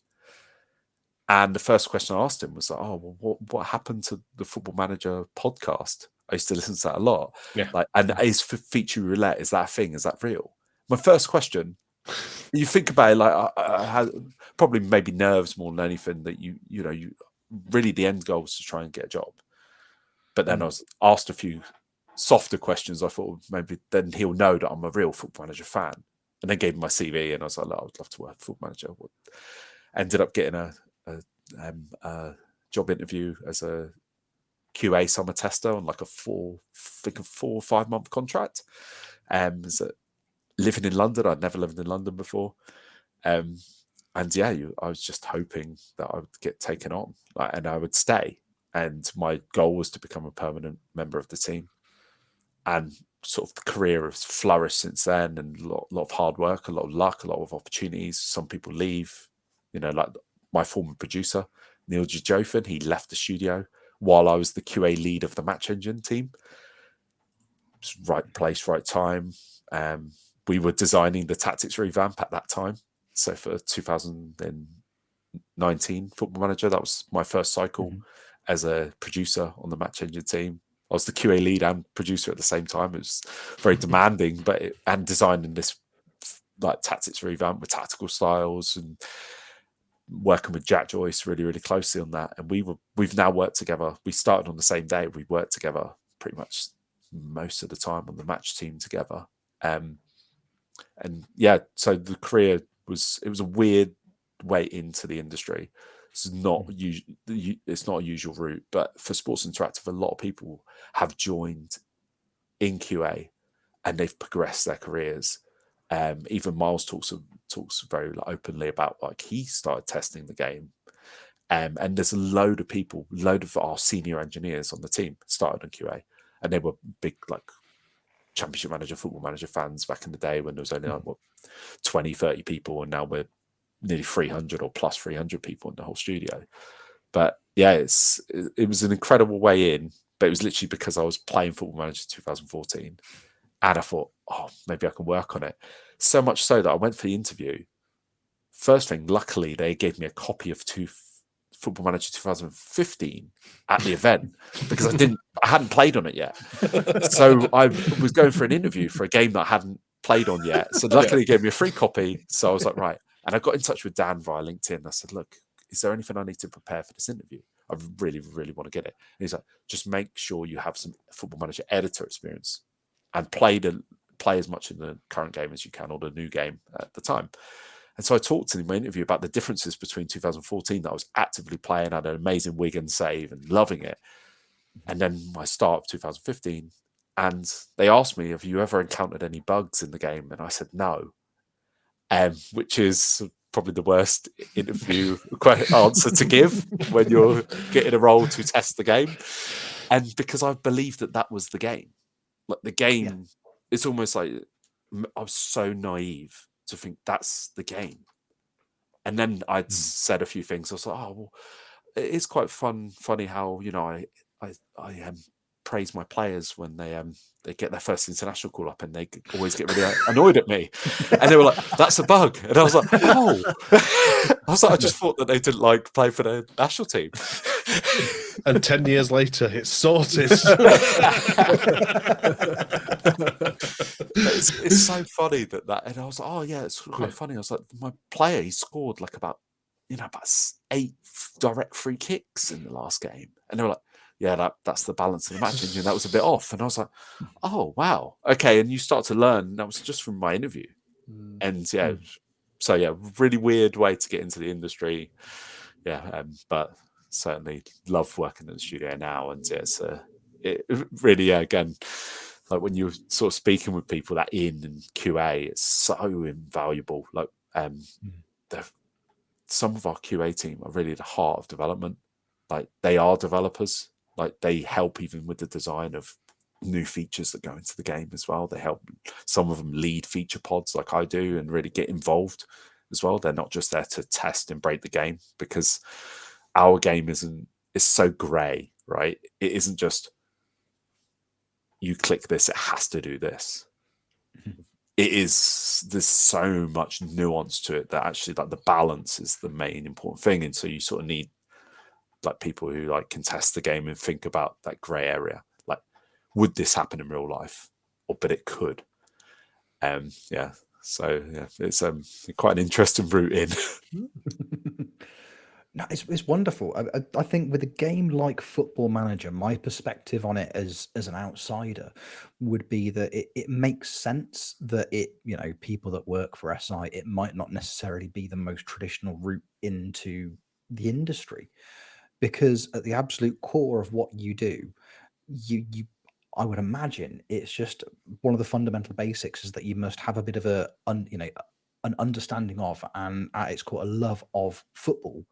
And the first question I asked him was like, "Oh, well, what happened to the Football Manager podcast? I used to listen to that a lot. Yeah. Like, and is feature roulette, is that a thing? Is that real?" My first question. You think about it, like I had probably maybe nerves more than anything. That you really the end goal was to try and get a job. But then I was asked a few softer questions. I thought maybe then he'll know that I'm a real Football Manager fan, and then gave him my CV, and I was like, "I would love to work Football Manager." Ended up getting a job interview as a QA summer tester on like a 4 or 5 month contract. Living in London, I'd never lived in London before, and yeah, I was just hoping that I would get taken on, and I would stay. And my goal was to become a permanent member of the team. And sort of the career has flourished since then, and a lot of hard work, a lot of luck, a lot of opportunities. Some people leave, like my former producer, Neil Jofin, he left the studio while I was the QA lead of the Match Engine team. It's right place, right time. We were designing the tactics revamp at that time. So for 2019 Football Manager, that was my first cycle as a producer on the match engine team. I was the QA lead and producer at the same time. It was very demanding, and designing this like tactics revamp with tactical styles and working with Jack Joyce really, really closely on that. And we've now worked together. We started on the same day. We worked together pretty much most of the time on the match team together. And yeah, so the career was a weird way into the industry. It's not it's not a usual route, but for Sports Interactive, a lot of people have joined in QA and they've progressed their careers. Even Miles talks very openly about like he started testing the game, and there's a load of our senior engineers on the team started on QA, and they were big like Championship Manager, Football Manager fans back in the day when there was only like 20, 30 people, and now we're nearly 300 or plus 300 people in the whole studio. But yeah, it was an incredible way in, but it was literally because I was playing Football Manager 2014 and I thought, oh, maybe I can work on it. So much so that I went for the interview. First thing, luckily, they gave me a copy of Football Manager 2015 at the event because I hadn't played on it yet. So I was going for an interview for a game that I hadn't played on yet. So luckily, they gave me a free copy. So I was like, right. And I got in touch with Dan via LinkedIn. I said, look, is there anything I need to prepare for this interview? I really, really want to get it. And he's like, just make sure you have some Football Manager editor experience and play as much in the current game as you can, or the new game at the time. And so I talked to him in my interview about the differences between 2014 that I was actively playing, had an amazing Wigan save and loving it. And then my start of 2015. And they asked me, have you ever encountered any bugs in the game? And I said, no. Which is probably the worst interview answer to give when you're getting a role to test the game. And because I believed that was the game. Like the game, it's almost like I was so naive to think that's the game. And then I'd said a few things. I was like, oh, well, it is quite funny how, you know, I praise my players when they get their first international call up and they always get really annoyed at me. And they were like, that's a bug. And I was like, oh. I just thought that they didn't like play for their national team. And 10 years later, it's sorted. It's so funny that, and I was like, oh yeah, it's quite funny. I was like, my player, he scored like about 8 direct free kicks in the last game. And they were like, yeah, that's the balance of the match engine. That was a bit off. And I was like, oh, wow. Okay. And you start to learn. That was just from my interview. And so yeah, really weird way to get into the industry. Yeah. But certainly love working in the studio now. And it really, again, like when you're sort of speaking with people that in QA, it's so invaluable. Like some of our QA team are really the heart of development. Like they are developers. Like they help even with the design of new features that go into the game as well. They help, some of them lead feature pods like I do and really get involved as well. They're not just there to test and break the game, because our game is so grey, right? It isn't just you click this, it has to do this. There's so much nuance to it that actually like the balance is the main important thing. And so you sort of need like people who like can test the game and think about that grey area. Like, would this happen in real life? But it could. Yeah. So yeah, it's quite an interesting route in. No, it's wonderful. I think with a game like Football Manager, my perspective on it as an outsider would be that it makes sense that people that work for SI, it might not necessarily be the most traditional route into the industry, because at the absolute core of what you do, I would imagine it's just one of the fundamental basics is that you must have a bit of an understanding of, and at its core, a love of football.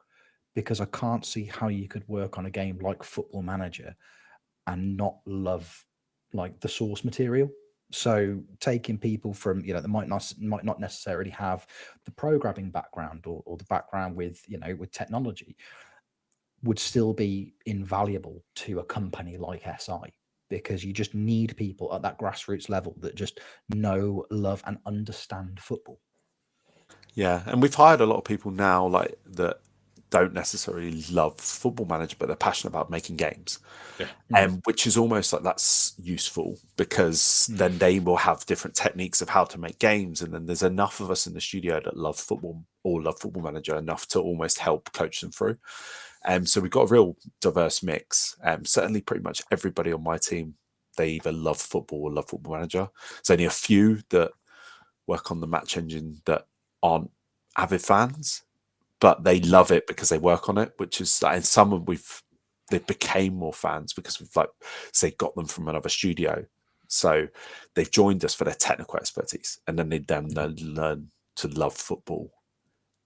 Because I can't see how you could work on a game like Football Manager and not love like the source material. So taking people from that might not necessarily have the programming background or the background with technology would still be invaluable to a company like SI, because you just need people at that grassroots level that just know, love, and understand football. Yeah, and we've hired a lot of people now like that don't necessarily love Football Manager, but they're passionate about making games. Yeah. Which is almost like that's useful because then they will have different techniques of how to make games, and then there's enough of us in the studio that love football or love Football Manager enough to almost help coach them through. So we've got a real diverse mix. Certainly, pretty much everybody on my team, they either love football or love Football Manager. There's only a few that work on the match engine that aren't avid fans, but they love it because they work on it, which is, and some of they became more fans because we've like say got them from another studio, so they've joined us for their technical expertise, and then they learn to love football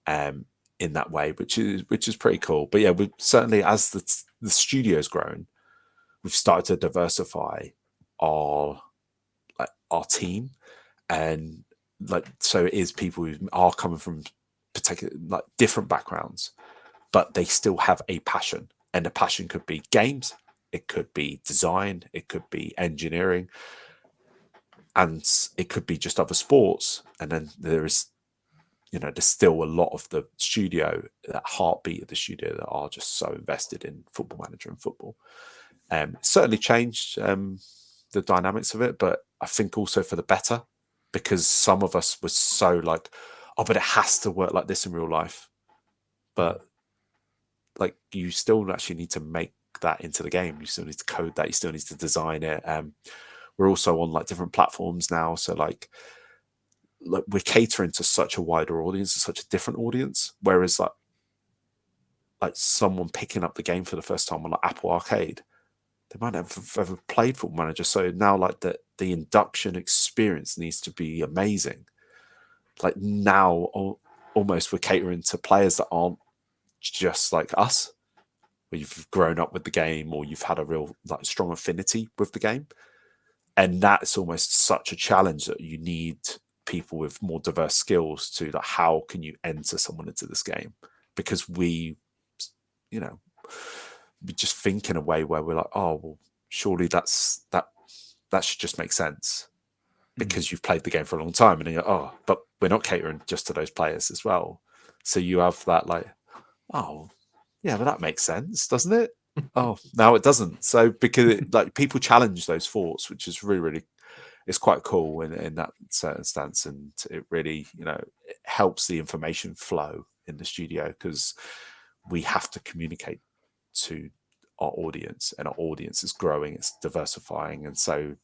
in that way, which is pretty cool. But yeah, we certainly, as the studio's grown, we've started to diversify our team, and like so it is people who are coming from particular like different backgrounds, but they still have a passion, and the passion could be games, it could be design, it could be engineering, and it could be just other sports. And then there's still a lot of the studio, that heartbeat of the studio, that are just so invested in Football Manager and football. Certainly changed the dynamics of it, but I think also for the better, because some of us were so like, oh, but it has to work like this in real life. But like, you still actually need to make that into the game. You still need to code that. You still need to design it. We're also on like different platforms now. So like we're catering to such a wider audience, such a different audience. Whereas like someone picking up the game for the first time on like Apple Arcade, they might not have ever played Football Manager. So now like the induction experience needs to be amazing. Like now almost we're catering to players that aren't just like us, where you've grown up with the game or you've had a real like strong affinity with the game. And that's almost such a challenge that you need people with more diverse skills to like, how can you enter someone into this game? Because we just think in a way where we're like, oh, well, surely that should just make sense because you've played the game for a long time. And you're like, oh, but we're not catering just to those players as well. So you have that like, oh, yeah, but that makes sense, doesn't it? Oh, no, it doesn't. So because like people challenge those thoughts, which is really, really, it's quite cool in that certain stance, and it really, it helps the information flow in the studio because we have to communicate to our audience, and our audience is growing, it's diversifying, and so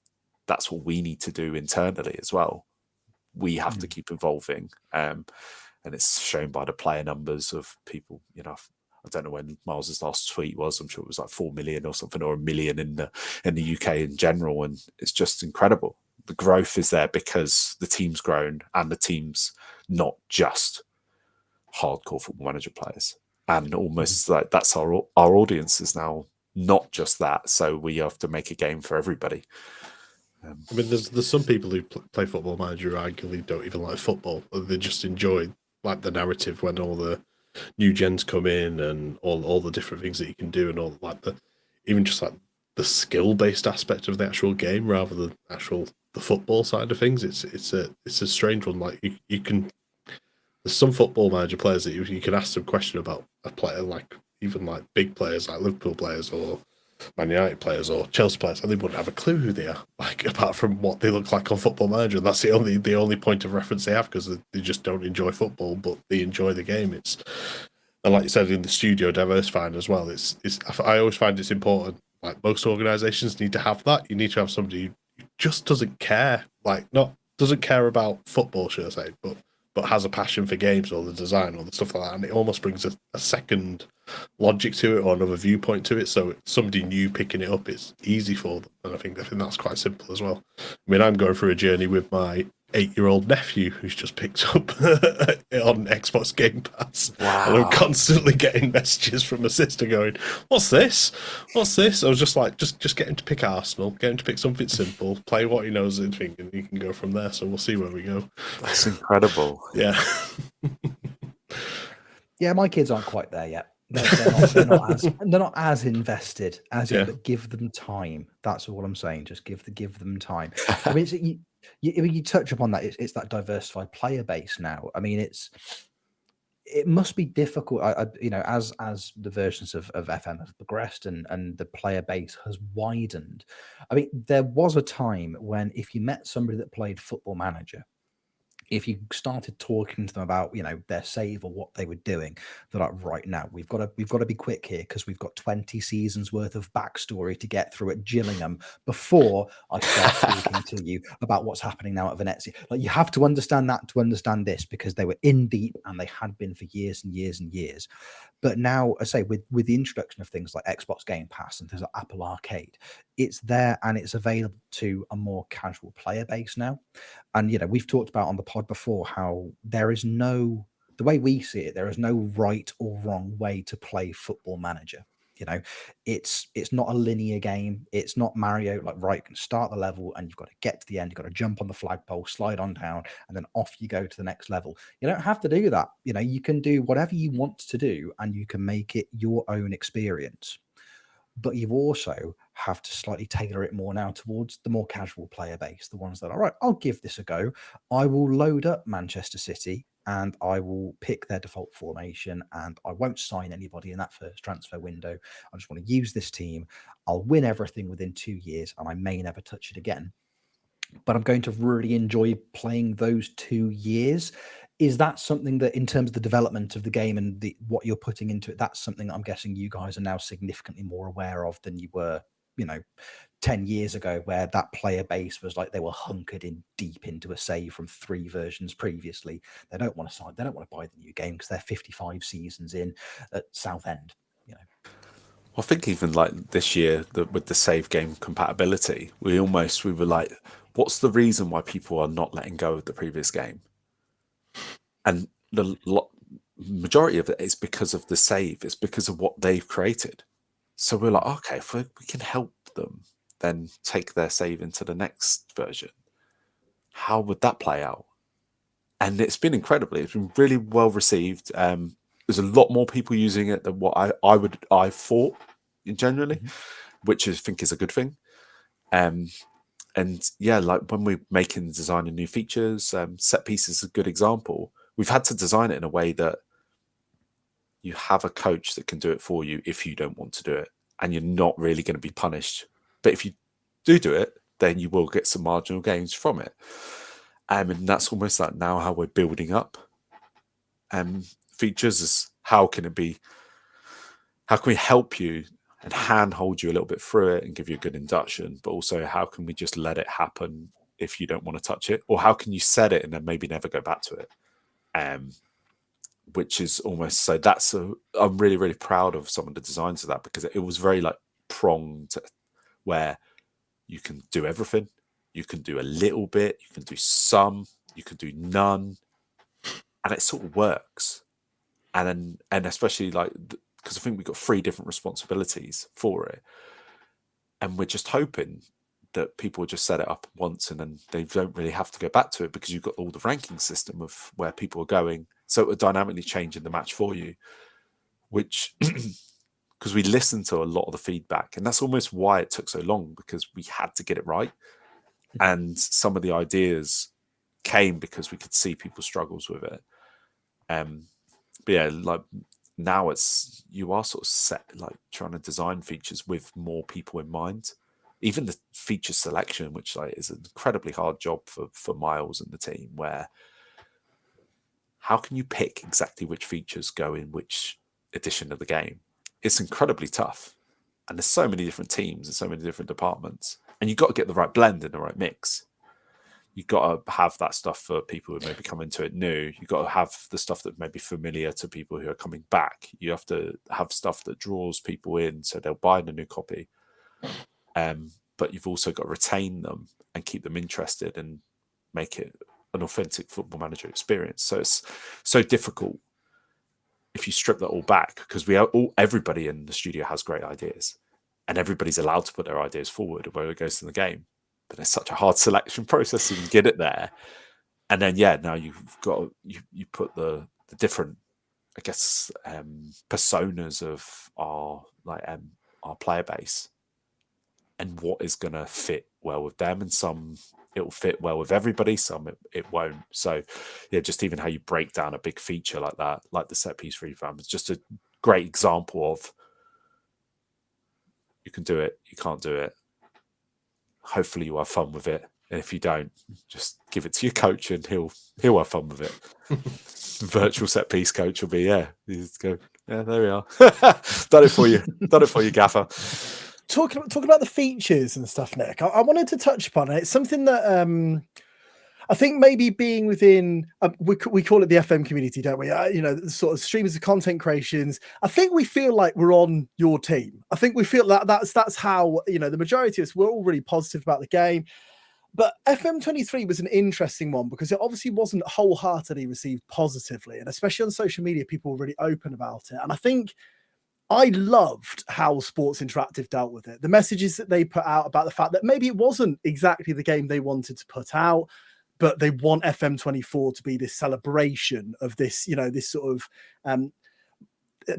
that's what we need to do internally as well. We have to keep evolving, and it's shown by the player numbers of people. I don't know when Miles's last tweet was. I'm sure it was like 4 million or something, or 1 million in the UK in general, and it's just incredible. The growth is there because the team's grown, and the team's not just hardcore Football Manager players, and almost like that's our audience is now not just that. So we have to make a game for everybody. I mean, there's some people who play Football Manager who arguably don't even like football. They just enjoy like the narrative when all the new gens come in and all the different things that you can do, and all like even just like the skill based aspect of the actual game rather than the football side of things. It's a strange one. Like you can, there's some Football Manager players that you can ask them a question about a player, like even like big players like Liverpool players or Man United players or Chelsea players, and they wouldn't have a clue who they are, like apart from what they look like on Football Manager. And that's the only point of reference they have, because they just don't enjoy football, but they enjoy the game. And like you said, in the studio, diversifying as well. I always find it's important. Like most organisations need to have that. You need to have somebody who just doesn't care, doesn't care about football, should I say, but has a passion for games or the design or the stuff like that, and it almost brings a second logic to it or another viewpoint to it. So somebody new picking it up, it's easy for them, and I think that's quite simple as well. I mean, I'm going through a journey with my 8-year-old nephew who's just picked up on Xbox Game Pass. Wow. And I'm constantly getting messages from my sister going, what's this? I was just like, just get him to pick Arsenal, get him to pick something simple, play what he knows and think, and he can go from there. So we'll see where we go. That's incredible. Yeah. Yeah, my kids aren't quite there yet. they're not as invested as Yeah. but give them time. That's all I'm saying. Just give them time. I mean, you touch upon that. It's that diversified player base now. I mean, it must be difficult. As the versions of FM have progressed and the player base has widened. I mean, there was a time when if you met somebody that played Football Manager, if you started talking to them about their save or what they were doing, they're like, right, now we've got to be quick here because we've got 20 seasons worth of backstory to get through at Gillingham before I start talking to you about what's happening now at Venezia. Like, you have to understand that to understand this, because they were in deep and they had been for years and years and years. But now, I say, with the introduction of things like Xbox Game Pass and things like Apple Arcade, it's there and it's available to a more casual player base now. And we've talked about on the pod before how there is the way we see it, there is no right or wrong way to play Football Manager. It's not a linear game. It's not Mario, like, right, you can start the level and you've got to get to the end, you've got to jump on the flagpole, slide on down, and then off you go to the next level. You don't have to do that. You can do whatever you want to do and you can make it your own experience. But you also have to slightly tailor it more now towards the more casual player base, the ones that are, right, I'll give this a go. I will load up Manchester City and I will pick their default formation and I won't sign anybody in that first transfer window. I just want to use this team. I'll win everything within 2 years and I may never touch it again. But I'm going to really enjoy playing those 2 years. Is that something that, in terms of the development of the game and what you're putting into it, that's something that I'm guessing you guys are now significantly more aware of than you were, 10 years ago, where that player base was like they were hunkered in deep into a save from 3 versions previously. They don't want to sign, they don't want to buy the new game because they're 55 seasons in at Southend. I think even like this year, with the save game compatibility, we were like, what's the reason why people are not letting go of the previous game? And the majority of it is because of the save. It's because of what they've created. So we're like, okay, if we can help them then take their save into the next version, how would that play out? And it's been really well received. There's a lot more people using it than what I thought generally, which I think is a good thing. And yeah, like when we're designing new features, set pieces is a good example. We've had to design it in a way that you have a coach that can do it for you if you don't want to do it, and you're not really going to be punished. But if you do it, then you will get some marginal gains from it. And that's almost like now how we're building up features is how can we help you and handhold you a little bit through it and give you a good induction, but also how can we just let it happen if you don't want to touch it, or how can you set it and then maybe never go back to it? Which is almost, so I'm really, really proud of some of the designs of that, because it was very like pronged, where you can do everything, you can do a little bit, you can do some, you can do none, and it sort of works. And especially like, because I think we've got 3 different responsibilities for it, and we're just hoping that people just set it up once and then they don't really have to go back to it, because you've got all the ranking system of where people are going. So it will dynamically change in the match for you, which, because we listened to a lot of the feedback, and that's almost why it took so long, because we had to get it right. And some of the ideas came because we could see people's struggles with it. But yeah, like now you are sort of set, like trying to design features with more people in mind. Even the feature selection, which like is an incredibly hard job for Miles and the team, where how can you pick exactly which features go in which edition of the game? It's incredibly tough. And there's so many different teams and so many different departments. And you've got to get the right blend and the right mix. You've got to have that stuff for people who maybe come into it new. You've got to have the stuff that may be familiar to people who are coming back. You have to have stuff that draws people in so they'll buy the new copy. But you've also got to retain them and keep them interested and make it an authentic Football Manager experience. So it's so difficult if you strip that all back, because everybody in the studio has great ideas and everybody's allowed to put their ideas forward where it goes in the game. But it's such a hard selection process to get it there. And then, yeah, now you've got you put the different I guess, personas of our player base, and what is going to fit well with them, and some it will fit well with everybody, some it won't. So yeah, just even how you break down a big feature like that, like the set piece revamp, is just a great example of you can do it, you can't do it. Hopefully you have fun with it, and if you don't, just give it to your coach and he'll have fun with it. Virtual set piece coach will be, just go, there we are. Done it for you, gaffer. Talking about the features and stuff, Nick, I wanted to touch upon it. It's something that I think maybe being within, we call it the FM community, don't we? The sort of streamers of content creations. I think we feel like we're on your team. I think we feel that's how, the majority of us, we're all really positive about the game. But FM23 was an interesting one because it obviously wasn't wholeheartedly received positively. And especially on social media, people were really open about it. And I think I loved how Sports Interactive dealt with it. The messages that they put out about the fact that maybe it wasn't exactly the game they wanted to put out, but they want FM24 to be this celebration of this, this sort of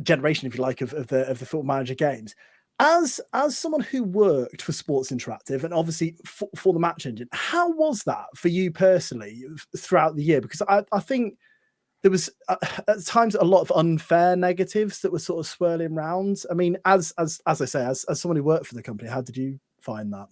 generation, if you like, of the Football Manager games. As someone who worked for Sports Interactive and obviously for the Match Engine, how was that for you personally throughout the year? Because I think there was at times a lot of unfair negatives that were sort of swirling around. I mean, as I say, as someone who worked for the company, how did you find that?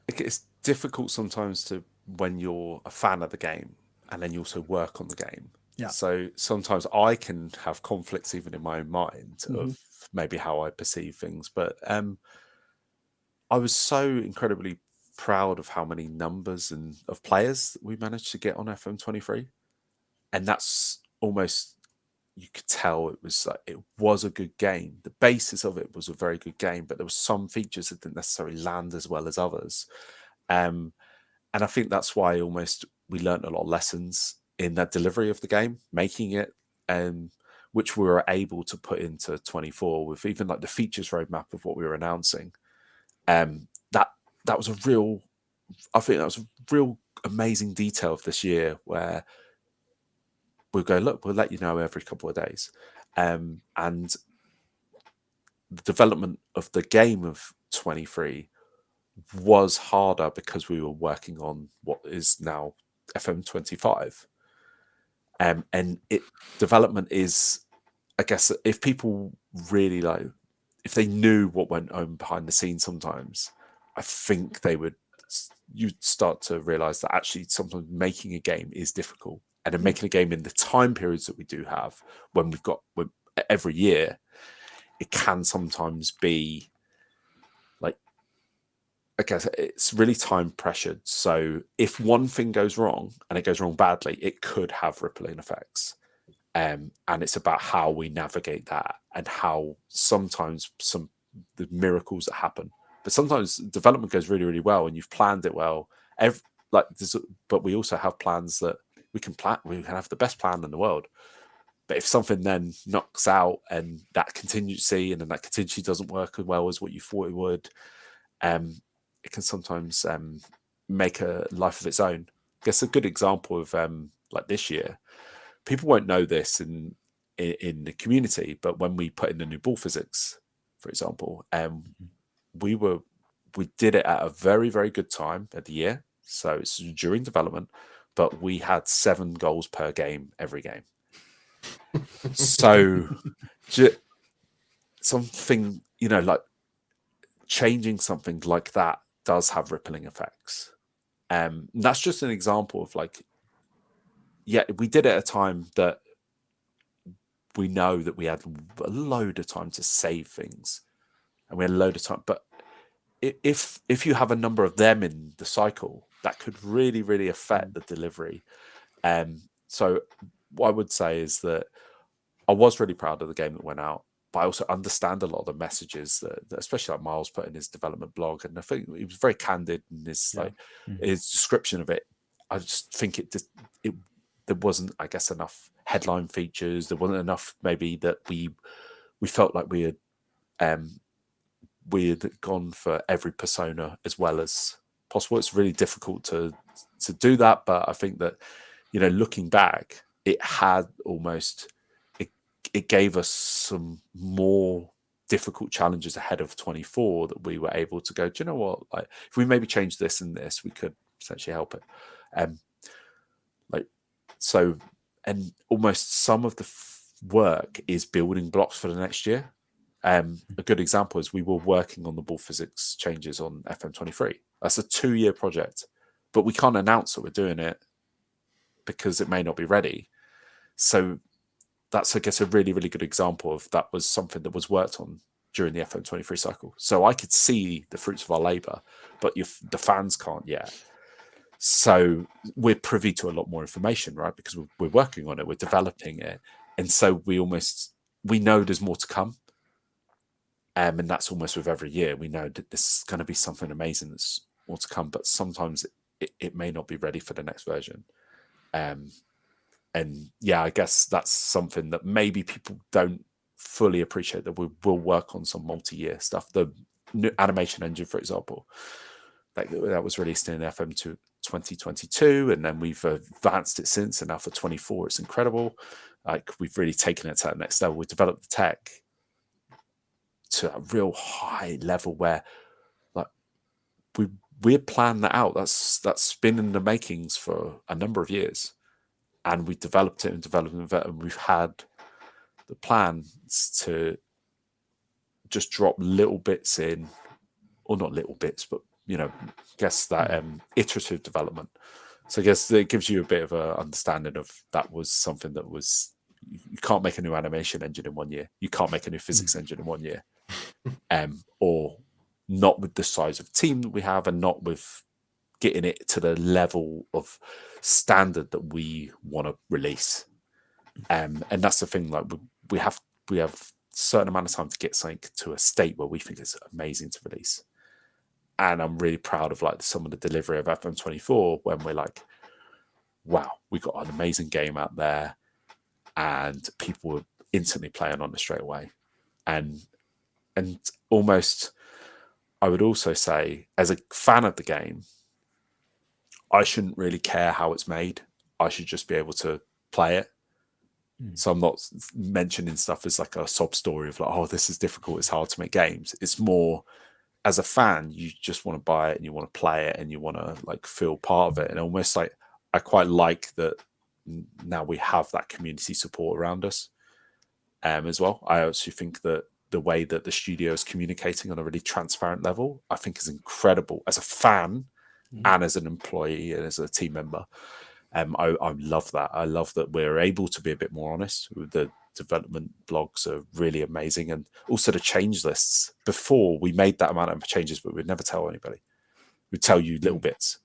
It's difficult sometimes when you're a fan of the game and then you also work on the game. Yeah. So sometimes I can have conflicts even in my own mind of maybe how I perceive things. But I was so incredibly proud of how many numbers and of players we managed to get on FM23. And that's almost, you could tell it was a good game. The basis of it was a very good game, but there were some features that didn't necessarily land as well as others. And I think that's why almost we learned a lot of lessons in that delivery of the game, making it, which we were able to put into 24 with even like the features roadmap of what we were announcing. That was a real, I think that was a real amazing detail of this year where we'll go, look, we'll let you know every couple of days. And the development of the game of 23 was harder because we were working on what is now FM25. And development is, I guess, if people really if they knew what went on behind the scenes sometimes, I think you'd start to realize that actually sometimes making a game is difficult. And then making a game in the time periods that we do have when every year, it can sometimes be I guess it's really time pressured. So if one thing goes wrong and it goes wrong badly, it could have rippling effects. And it's about how we navigate that and how sometimes the miracles that happen. But sometimes development goes really, really well and you've planned it well. But we also have plans that we can plan. We can have the best plan in the world. But if something then knocks out and that contingency doesn't work as well as what you thought it would, it can sometimes make a life of its own. I guess a good example of like this year, people won't know this in the community, but when we put in the new ball physics, for example, we did it at a very, very good time of the year. So it's during development, but we had 7 goals per game every game. So something, like changing something like that does have rippling effects. That's just an example of we did it at a time that we know that we had a load of time to save things and we had a load of time. But if you have a number of them in the cycle, that could really, really affect the delivery. So what I would say is that I was really proud of the game that went out, but I also understand a lot of the messages that especially like Miles put in his development blog, and I think he was very candid in his his description of it. I just think there wasn't, I guess, enough headline features. There wasn't enough maybe that we felt like we had gone for every persona as well as possible. It's really difficult to do that, but I think that looking back, it had almost it gave us some more difficult challenges ahead of 24 that we were able to go, do you know what, like if we maybe change this and this, we could potentially help it. Like so, and almost some of the work is building blocks for the next year. A good example is we were working on the ball physics changes on FM23. That's a 2-year project, but we can't announce that we're doing it because it may not be ready. So that's, I guess, a really, really good example of that was something that was worked on during the FM23 cycle. So I could see the fruits of our labor, but the fans can't yet. So we're privy to a lot more information, right? Because we're working on it, we're developing it. And so we know there's more to come. And that's almost with every year. We know that this is going to be something amazing that's more to come, but sometimes it may not be ready for the next version. And yeah, I guess that's something that maybe people don't fully appreciate, that we will work on some multi-year stuff. The new animation engine, for example, that was released in FM 2022, and then we've advanced it since, and now for 24, it's incredible. Like we've really taken it to that next level. We developed the tech to a real high level where like we had planned that out. That's been in the makings for a number of years, and we developed it and we've had the plans to just drop little bits in, or not little bits, but I guess that iterative development. So I guess it gives you a bit of a understanding of that was something that was, you can't make a new animation engine in 1 year. You can't make a new physics engine in 1 year. Or not with the size of team that we have, and not with getting it to the level of standard that we want to release. And that's the thing, like we have a certain amount of time to get something to a state where we think it's amazing to release. And I'm really proud of like some of the delivery of FM24 when we're like, wow, we got an amazing game out there and people were instantly playing on it straight away. And almost, I would also say, as a fan of the game, I shouldn't really care how it's made. I should just be able to play it. So I'm not mentioning stuff as like a sob story of like, oh, this is difficult, it's hard to make games. It's more, as a fan, you just want to buy it and you want to play it and you want to like feel part of it. And almost like, I quite like that now we have that community support around us as well. I also think that the way that the studio is communicating on a really transparent level, I think is incredible as a fan and as an employee and as a team member. I love that. I love that we're able to be a bit more honest. The development blogs are really amazing. And also the change lists. Before, we made that amount of changes, but we'd never tell anybody. We'd tell you little bits.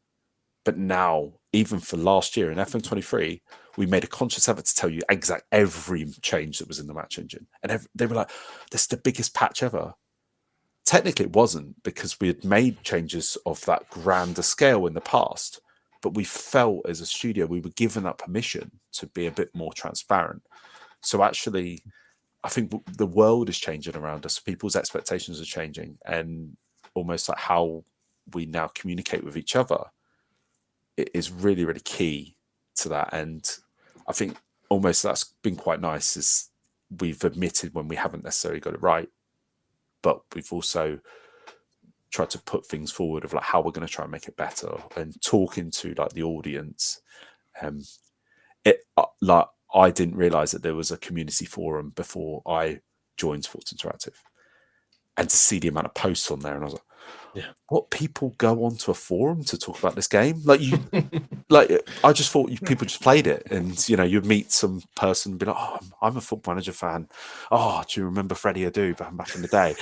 But now, even for last year in FM23, we made a conscious effort to tell you every change that was in the match engine. And they were like, this is the biggest patch ever. Technically, it wasn't, because we had made changes of that grander scale in the past. But we felt as a studio, we were given that permission to be a bit more transparent. So actually, I think the world is changing around us. People's expectations are changing, and almost like how we now communicate with each other, it is really, really key to that. And I think almost that's been quite nice, is we've admitted when we haven't necessarily got it right, but we've also tried to put things forward of like how we're going to try and make it better, and talking to like the audience. Like I didn't realize that there was a community forum before I joined Sports Interactive, and to see the amount of posts on there, and I was like, yeah, what, people go onto a forum to talk about this game? Like you, like I just thought people just played it, and you'd meet some person and be like, oh, I'm a Football Manager fan. Oh, do you remember Freddie Adu back in the day?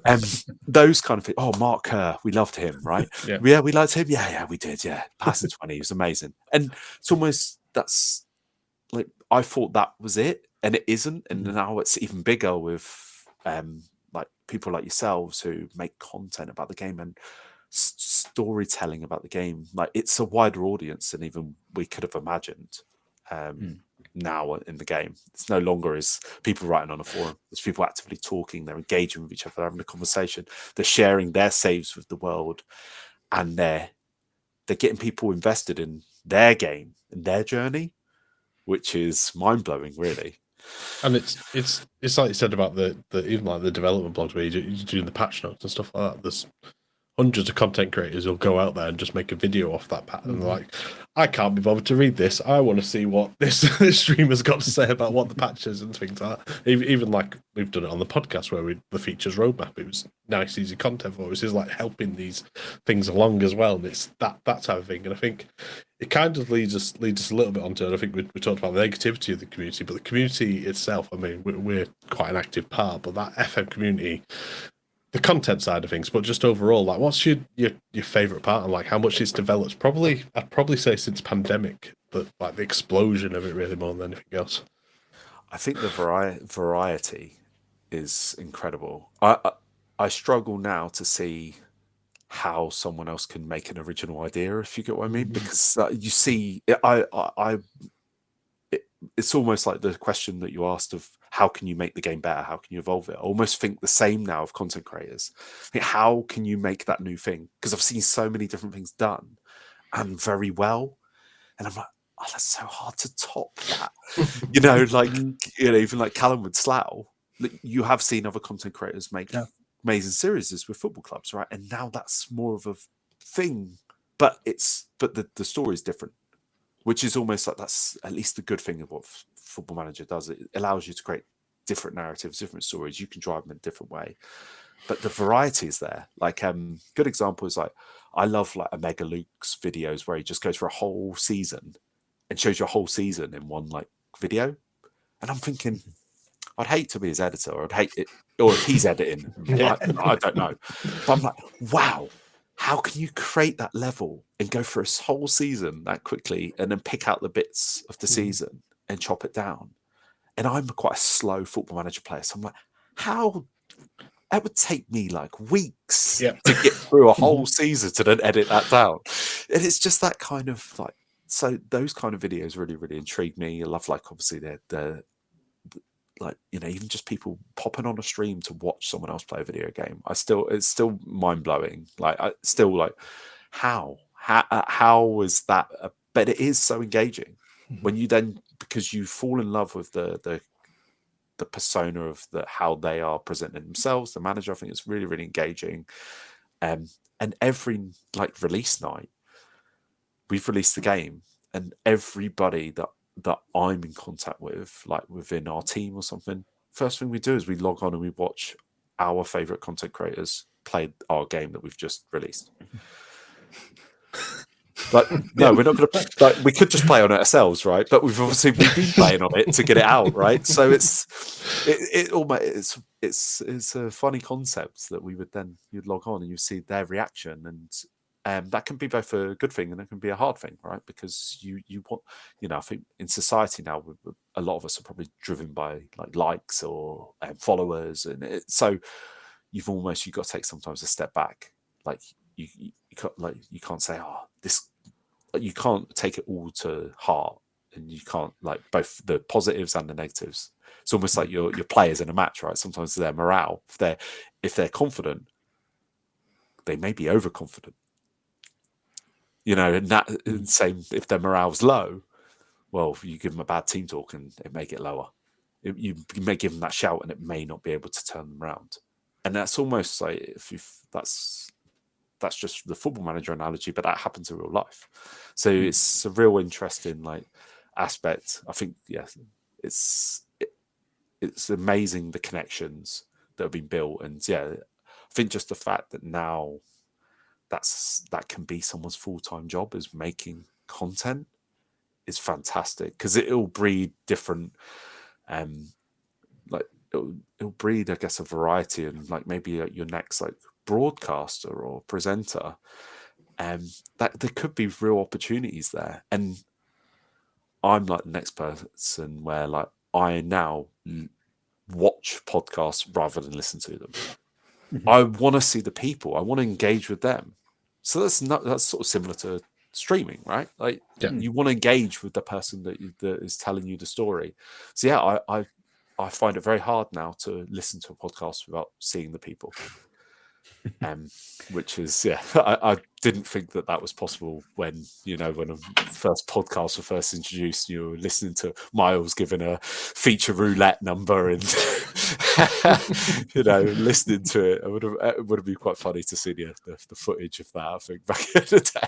And those kind of things. Oh, Mark Kerr, we loved him, right? Yeah, we liked him. Yeah, we did. Yeah, passing 20, he was amazing. And it's almost, that's like, I thought that was it, and it isn't. And now it's even bigger with like people like yourselves who make content about the game and storytelling about the game. Like, it's a wider audience than even we could have imagined. Now in the game, it's no longer is people writing on a forum. It's people actively talking. They're engaging with each other, having a conversation. They're sharing their saves with the world, and they're getting people invested in their game and their journey. which is mind blowing, really. And it's like you said about the even like the development blogs where you're doing the patch notes and stuff like that. There's hundreds of content creators who'll go out there and just make a video off that pattern. Like, I can't be bothered to read this. I want to see what this streamer's got to say about what the patch is and things like that. Even like we've done it on the podcast where the features roadmap. It was nice, easy content for us. It's like helping these things along as well. And it's that type of thing. And I think it kind of leads us a little bit onto it. I think we talked about the negativity of the community, but the community itself, I mean, we're quite an active part, but that FM community, the content side of things, but just overall, like, what's your favorite part and like how much it's developed? I'd probably say since pandemic, but like the explosion of it really more than anything else. I think the variety is incredible. I struggle now to see how someone else can make an original idea, if you get what I mean, because you see, it's almost like the question that you asked of how can you make the game better? How can you evolve it? I almost think the same now of content creators. How can you make that new thing? Because I've seen so many different things done and very well. And I'm like, oh, that's so hard to top that. Even like Callum with Slough, you have seen other content creators make amazing series with football clubs, right? And now that's more of a thing, but the story is different, which is almost like that's at least the good thing of what Football Manager does. It allows you to create different narratives, different stories. You can drive them in a different way, but the variety is there. Like, good example is like, I love like Omega Luke's videos where he just goes for a whole season and shows you a whole season in one like video. And I'm thinking, I'd hate to be his editor, or I'd hate it, or if he's editing, I don't know. But I'm like, wow, how can you create that level and go for a whole season that quickly and then pick out the bits of the season and chop it down? And I'm quite a slow Football Manager player, so I'm like, how? That would take me like weeks to get through a whole season to then edit that down. And it's just that kind of like, so those kind of videos really, really intrigue me. I love, like, obviously the like, even just people popping on a stream to watch someone else play a video game. It's still mind blowing. Like, I still like, how is that? But it is so engaging when you then, because you fall in love with the persona of how they are presenting themselves. The manager, I think it's really, really engaging. And every like release night, we've released the game, and everybody that I'm in contact with, like within our team or something, first thing we do is we log on and we watch our favorite content creators play our game that we've just released. Like, no, we're not going to. Like, we could just play on it ourselves, right? But we've been playing on it to get it out, right? So it's a funny concept that you'd log on and you see their reaction, and that can be both a good thing and it can be a hard thing, right? Because you want, I think in society now, a lot of us are probably driven by like likes or followers, and so you've got to take sometimes a step back. Like you can't say, this. You can't take it all to heart, and you can't like both the positives and the negatives. It's almost like your players in a match, right? Sometimes their morale, if they're confident, they may be overconfident. And that same, if their morale's low, well, you give them a bad team talk and it may get lower. You may give them that shout and it may not be able to turn them around. And that's almost like that's just the Football Manager analogy, but that happens in real life. So it's a real interesting like aspect. I think, it's amazing the connections that have been built, and I think just the fact that now that can be someone's full-time job, is making content, is fantastic, because it'll breed different, like it'll breed, I guess, a variety, and like maybe your next like broadcaster or presenter, that there could be real opportunities there. And I'm like the next person where like I now watch podcasts rather than listen to them. I want to see the people, I want to engage with them. So that's sort of similar to streaming, right? Like you want to engage with the person that is telling you the story. So I find it very hard now to listen to a podcast without seeing the people. Which is, I didn't think that was possible when the first podcasts were first introduced. You were listening to Miles giving a feature roulette number and listening to it. It would have been quite funny to see the footage of that. I think back in the day.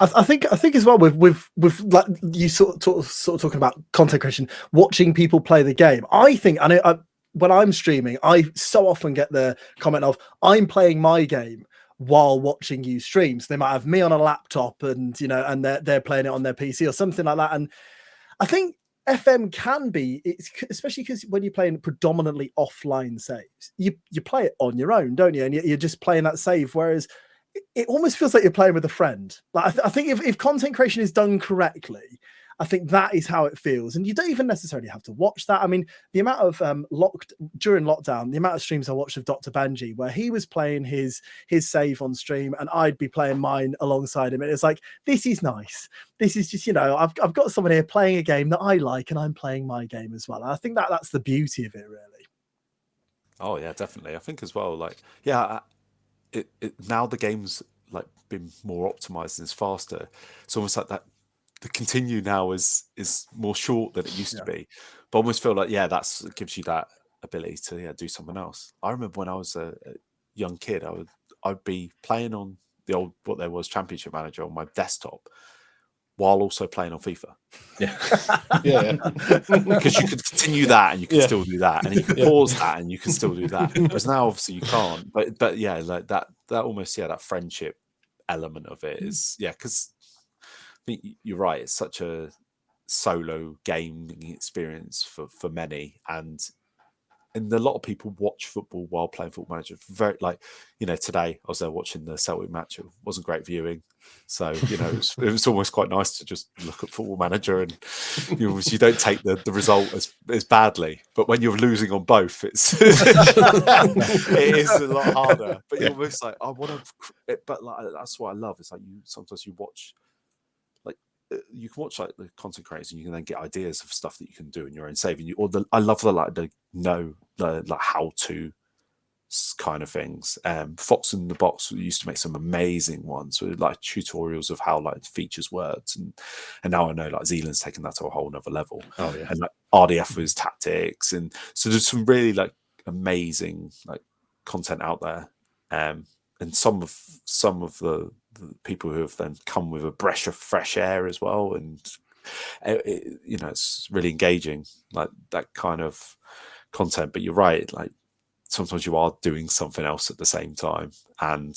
I think as well with like you sort of talking about content creation, watching people play the game. I think when I'm streaming, I so often get the comment of I'm playing my game while watching you stream. So they might have me on a laptop and they're playing it on their PC or something like that. And I think FM can be, especially because when you're playing predominantly offline saves, you play it on your own, don't you? And you're just playing that save. Whereas it almost feels like you're playing with a friend. Like I think if content creation is done correctly, I think that is how it feels. And you don't even necessarily have to watch that. I mean, the amount of during lockdown, the amount of streams I watched of Dr. Benji, where he was playing his save on stream and I'd be playing mine alongside him. And it's like, this is nice. This is just, I've got someone here playing a game that I like and I'm playing my game as well. And I think that's the beauty of it, really. Oh yeah, definitely. I think as well, now the game's like been more optimized and it's faster. It's almost like that. The continue now is more short than it used to be, but I almost feel like it gives you that ability to do something else. I remember when I was a young kid, I'd be playing on the old what there was Championship Manager on my desktop while also playing on FIFA. Because you could continue that and you can still do that, and you can pause that and you can still do that. Whereas now obviously you can't. But like that almost that friendship element of it is because. I think you're right. It's such a solo gaming experience for many, and a lot of people watch football while playing Football Manager. Very today I was there watching the Celtic match. It wasn't great viewing, so it was almost quite nice to just look at Football Manager, and you don't take the result as badly. But when you're losing on both, it is a lot harder. But you're almost like I want to. But like that's what I love. It's like sometimes you watch. You can watch like the content creators and you can then get ideas of stuff that you can do in your own save. I love the how to kind of things. Fox in the Box used to make some amazing ones with like tutorials of how like features worked, and now I know like Zealand's taken that to a whole nother level. Oh yeah, and like RDF was tactics, and so there's some really like amazing like content out there. And some of the people who have then come with a breath of fresh air as well, and it's really engaging, like that kind of content. But you're right, like sometimes you are doing something else at the same time,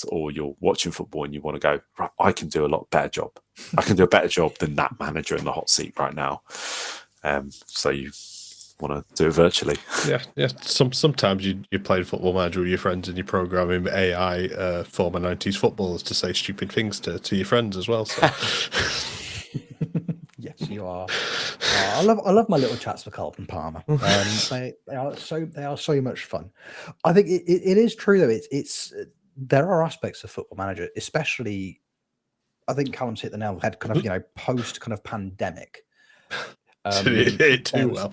or you're watching football and you want to go, right, I can do a lot better job. I can do a better job than that manager in the hot seat right now. So you want to do it virtually. Yeah. Sometimes you play Football Manager with your friends and you're programming AI former 90s footballers to say stupid things to your friends as well. So. Yes, you are. I love my little chats with Carlton Palmer. They are so much fun. I think it is true though. It's there are aspects of Football Manager, especially. I think Callum's hit the nail on the head. Kind of post kind of pandemic. Hit too well.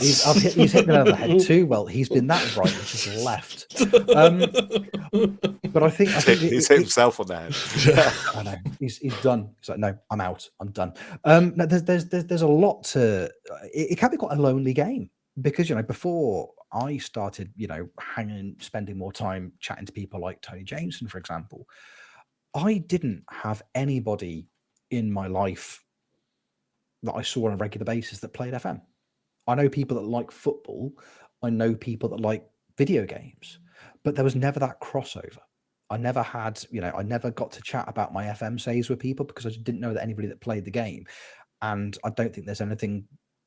He's hit the nail on the head too well. He's been that right, which is left. But I think he's hit himself on the head. I know he's done. He's like, no, I'm out. I'm done. No, there's a lot to. It can be quite a lonely game because before I started, spending more time chatting to people like Tony Jameson, for example, I didn't have anybody in my life that I saw on a regular basis that played FM. I know people that like football. I know people that like video games, but there was never that crossover. I never had, I never got to chat about my FM saves with people because I just didn't know that anybody that played the game. And I don't think there's anything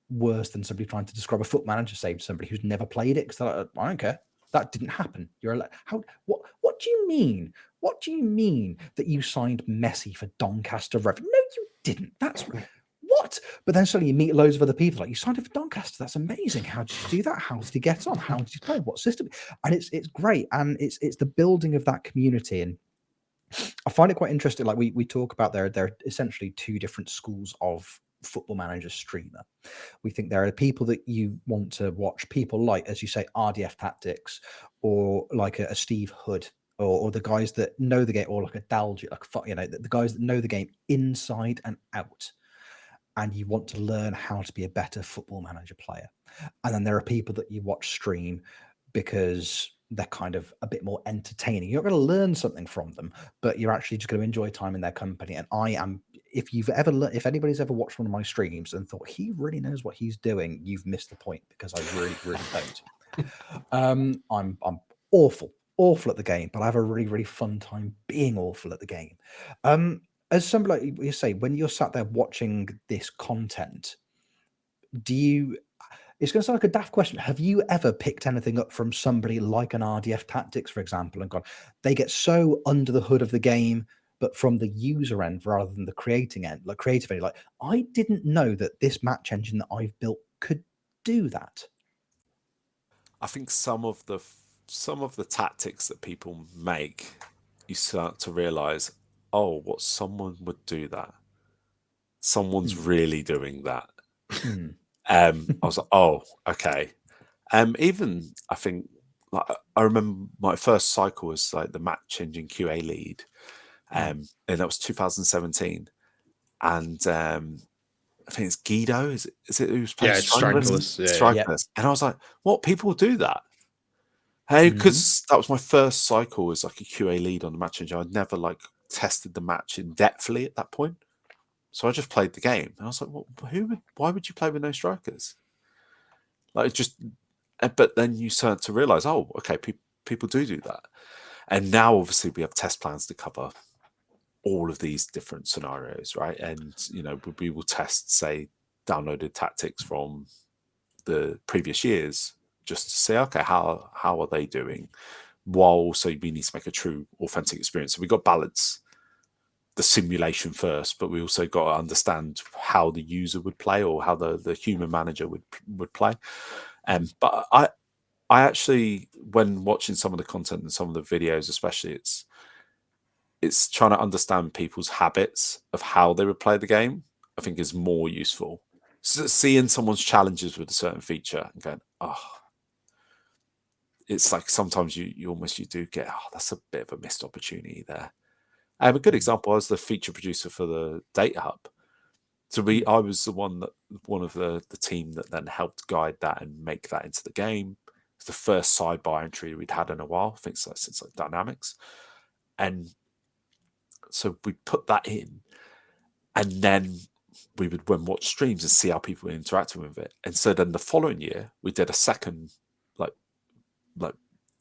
worse than somebody trying to describe a Foot Manager save to somebody who's never played it because they're like, I don't care. That didn't happen. What do you mean? What do you mean that you signed Messi for Doncaster Rev? No, you didn't. That's what? But then suddenly you meet loads of other people like, you signed up for Doncaster. That's amazing. How did you do that? How did you get on? How did you play? What system? And it's great. And it's the building of that community. And I find it quite interesting. Like we talk about there are essentially two different schools of Football Manager streamer. We think there are people that you want to watch, people like, as you say, RDF Tactics, or like a Steve Hood, or the guys that know the game, or like a Dalgy, like, you know, the guys that know the game inside and out. And you want to learn how to be a better Football Manager player. And then there are people that you watch stream because they're kind of a bit more entertaining. You're not going to learn something from them, but you're actually just going to enjoy time in their company. And I am, if anybody's ever watched one of my streams and thought he really knows what he's doing, you've missed the point, because I really, really don't. I'm awful at the game, but I have a really, really fun time being awful at the game. As somebody, like you say, when you're sat there watching this content, it's going to sound like a daft question, have you ever picked anything up from somebody like an RDF Tactics, for example, and gone, they get so under the hood of the game, but from the user end rather than the creating end, like creative end, like, I didn't know that this match engine that I've built could do that? I think some of the tactics that people make, you start to realize, oh, what someone would do that. Someone's really doing that. I was like, oh, okay. Even I think, like, I remember my first cycle was like the match engine QA lead, and that was 2017. And I think it's Guido. Is it who's playing Stranglers? Stranglers. And I was like, what? People do that? Hey, because that was my first cycle as like a QA lead on the match engine. I'd never like tested the match in depthly at that point. So I just played the game, and I was like, "Well, why would you play with no strikers?" Like, but then you start to realize, oh, okay, people do that, and now obviously we have test plans to cover all of these different scenarios, right? And you know, we will test, say, downloaded tactics from the previous years just to say, okay, how are they doing? While also we need to make a true, authentic experience. So we got balance the simulation first, but we also got to understand how the user would play, or how the human manager would play. But I actually, when watching some of the content and some of the videos, especially, it's trying to understand people's habits of how they would play the game, I think, is more useful. So seeing someone's challenges with a certain feature and going, oh, it's like sometimes you do get, oh, that's a bit of a missed opportunity there. A good example, I was the feature producer for the Data Hub. So I was one of the team that then helped guide that and make that into the game. It's the first sidebar entry we'd had in a while, I think, since like Dynamics. And so we put that in, and then we would watch streams and see how people were interacting with it. And so then the following year, we did a second like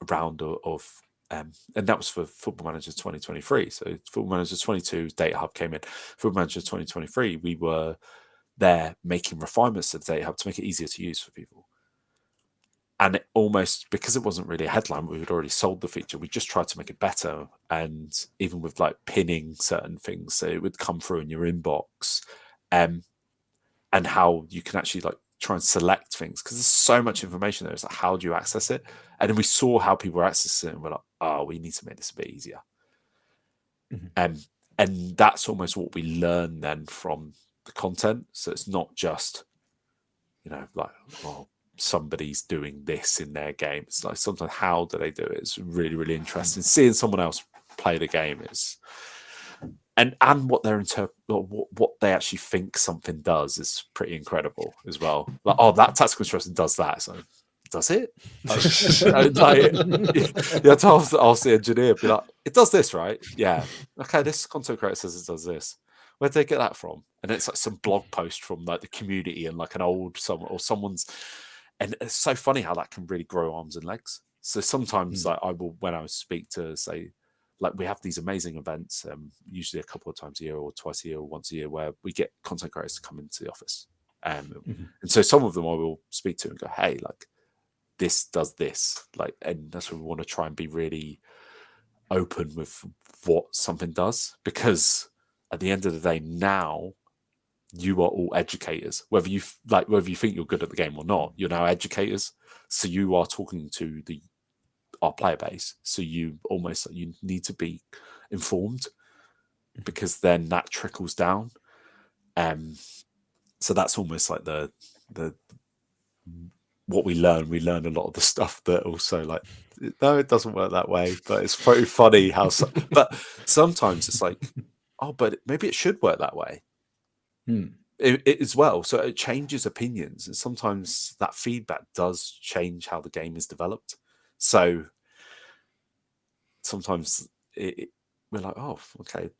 round of and that was for Football Manager 2023. So Football Manager 22 Data Hub came in. Football Manager 2023, we were there making refinements to the Data Hub to make it easier to use for people. And it almost, because it wasn't really a headline, we had already sold the feature. We just tried to make it better. And even with like pinning certain things, so it would come through in your inbox, and how you can actually like try and select things, because there's so much information there. It's like, how do you access it? And then we saw how people were accessing it, and we're like, oh, we need to make this a bit easier. And that's almost what we learn then from the content. So it's not just, you know, like, well, somebody's doing this in their game. It's like, sometimes how do they do it? It's really, really interesting. Seeing someone else play the game is, and what they're what they actually think something does is pretty incredible as well. Like, oh, that tactical instruction does that. So does it? You have to ask the engineer, be like, it does this, right? Yeah. Okay, this content creator says it does this. Where'd they get that from? And it's like some blog post from like the community and like an old someone or someone's. And it's so funny how that can really grow arms and legs. So sometimes like, I will, when I speak to, say, like, we have these amazing events, usually a couple of times a year or twice a year or once a year, where we get content creators to come into the office. And so some of them I will speak to and go, hey, like, this does this, like, and that's what we want to try and be really open with what something does, because at the end of the day, now you are all educators, whether you think you're good at the game or not. You're now educators, so you are talking to our player base. So you almost, you need to be informed, because then that trickles down. So that's almost like the what we learn. We learn a lot of the stuff that also like, no, it doesn't work that way. But it's pretty funny how. But sometimes it's like, oh, but maybe it should work that way. It as well. So it changes opinions, and sometimes that feedback does change how the game is developed. So sometimes we're like, oh, okay,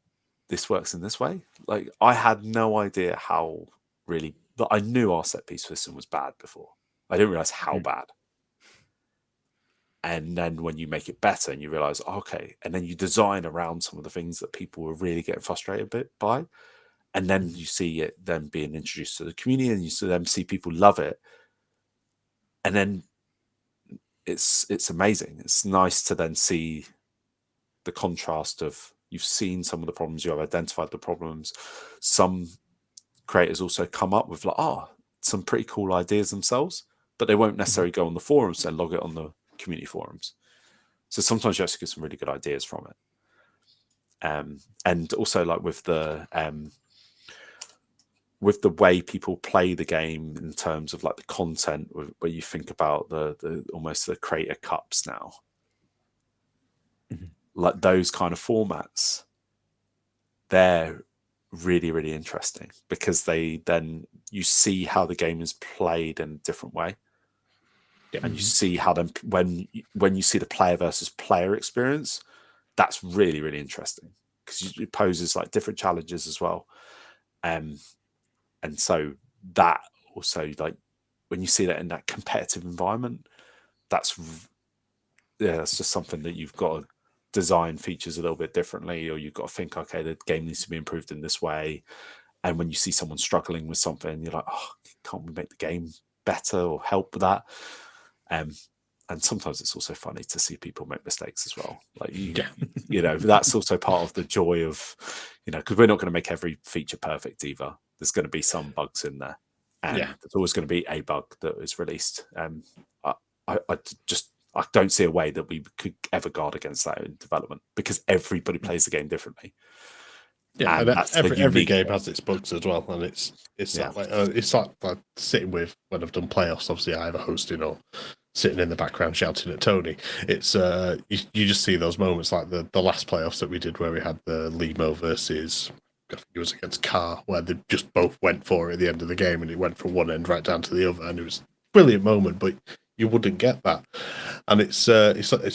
this works in this way. Like I had no idea how really, but I knew our set piece system was bad before. I didn't realize how bad. And then when you make it better and you realize, okay, and then you design around some of the things that people were really getting frustrated by. And then you see it then being introduced to the community, and you see people love it. And then it's amazing. It's nice to then see the contrast of you've seen some of the problems, you have identified the problems. Some creators also come up with like, some pretty cool ideas themselves, but they won't necessarily go on the forums and log it on the community forums. So sometimes you actually get some really good ideas from it. And also like with the way people play the game in terms of like the content, where you think about the almost the creator cups now, like those kind of formats, they're really, really interesting because then you see how the game is played in a different way. And you see how then when you see the player versus player experience, that's really, really interesting because it poses like different challenges as well. And so that also, like when you see that in that competitive environment, that's just something that you've got to design features a little bit differently, or you've got to think, okay, the game needs to be improved in this way. And when you see someone struggling with something, you're like, oh, can't we make the game better or help with that? And sometimes it's also funny to see people make mistakes as well. Like you know, that's also part of the joy of, you know, because we're not going to make every feature perfect either. There's going to be some bugs in there, and there's always going to be a bug that is released. I don't see a way that we could ever guard against that in development because everybody plays the game differently. Yeah, and every game has its bugs as well, and it's like sitting with when I've done playoffs. Obviously, I either hosting or sitting in the background shouting at Tony. It's you just see those moments like the last playoffs that we did where we had the Limo versus, I think it was against Carr, where they just both went for it at the end of the game, and it went from one end right down to the other, and it was a brilliant moment, but you wouldn't get that. And it's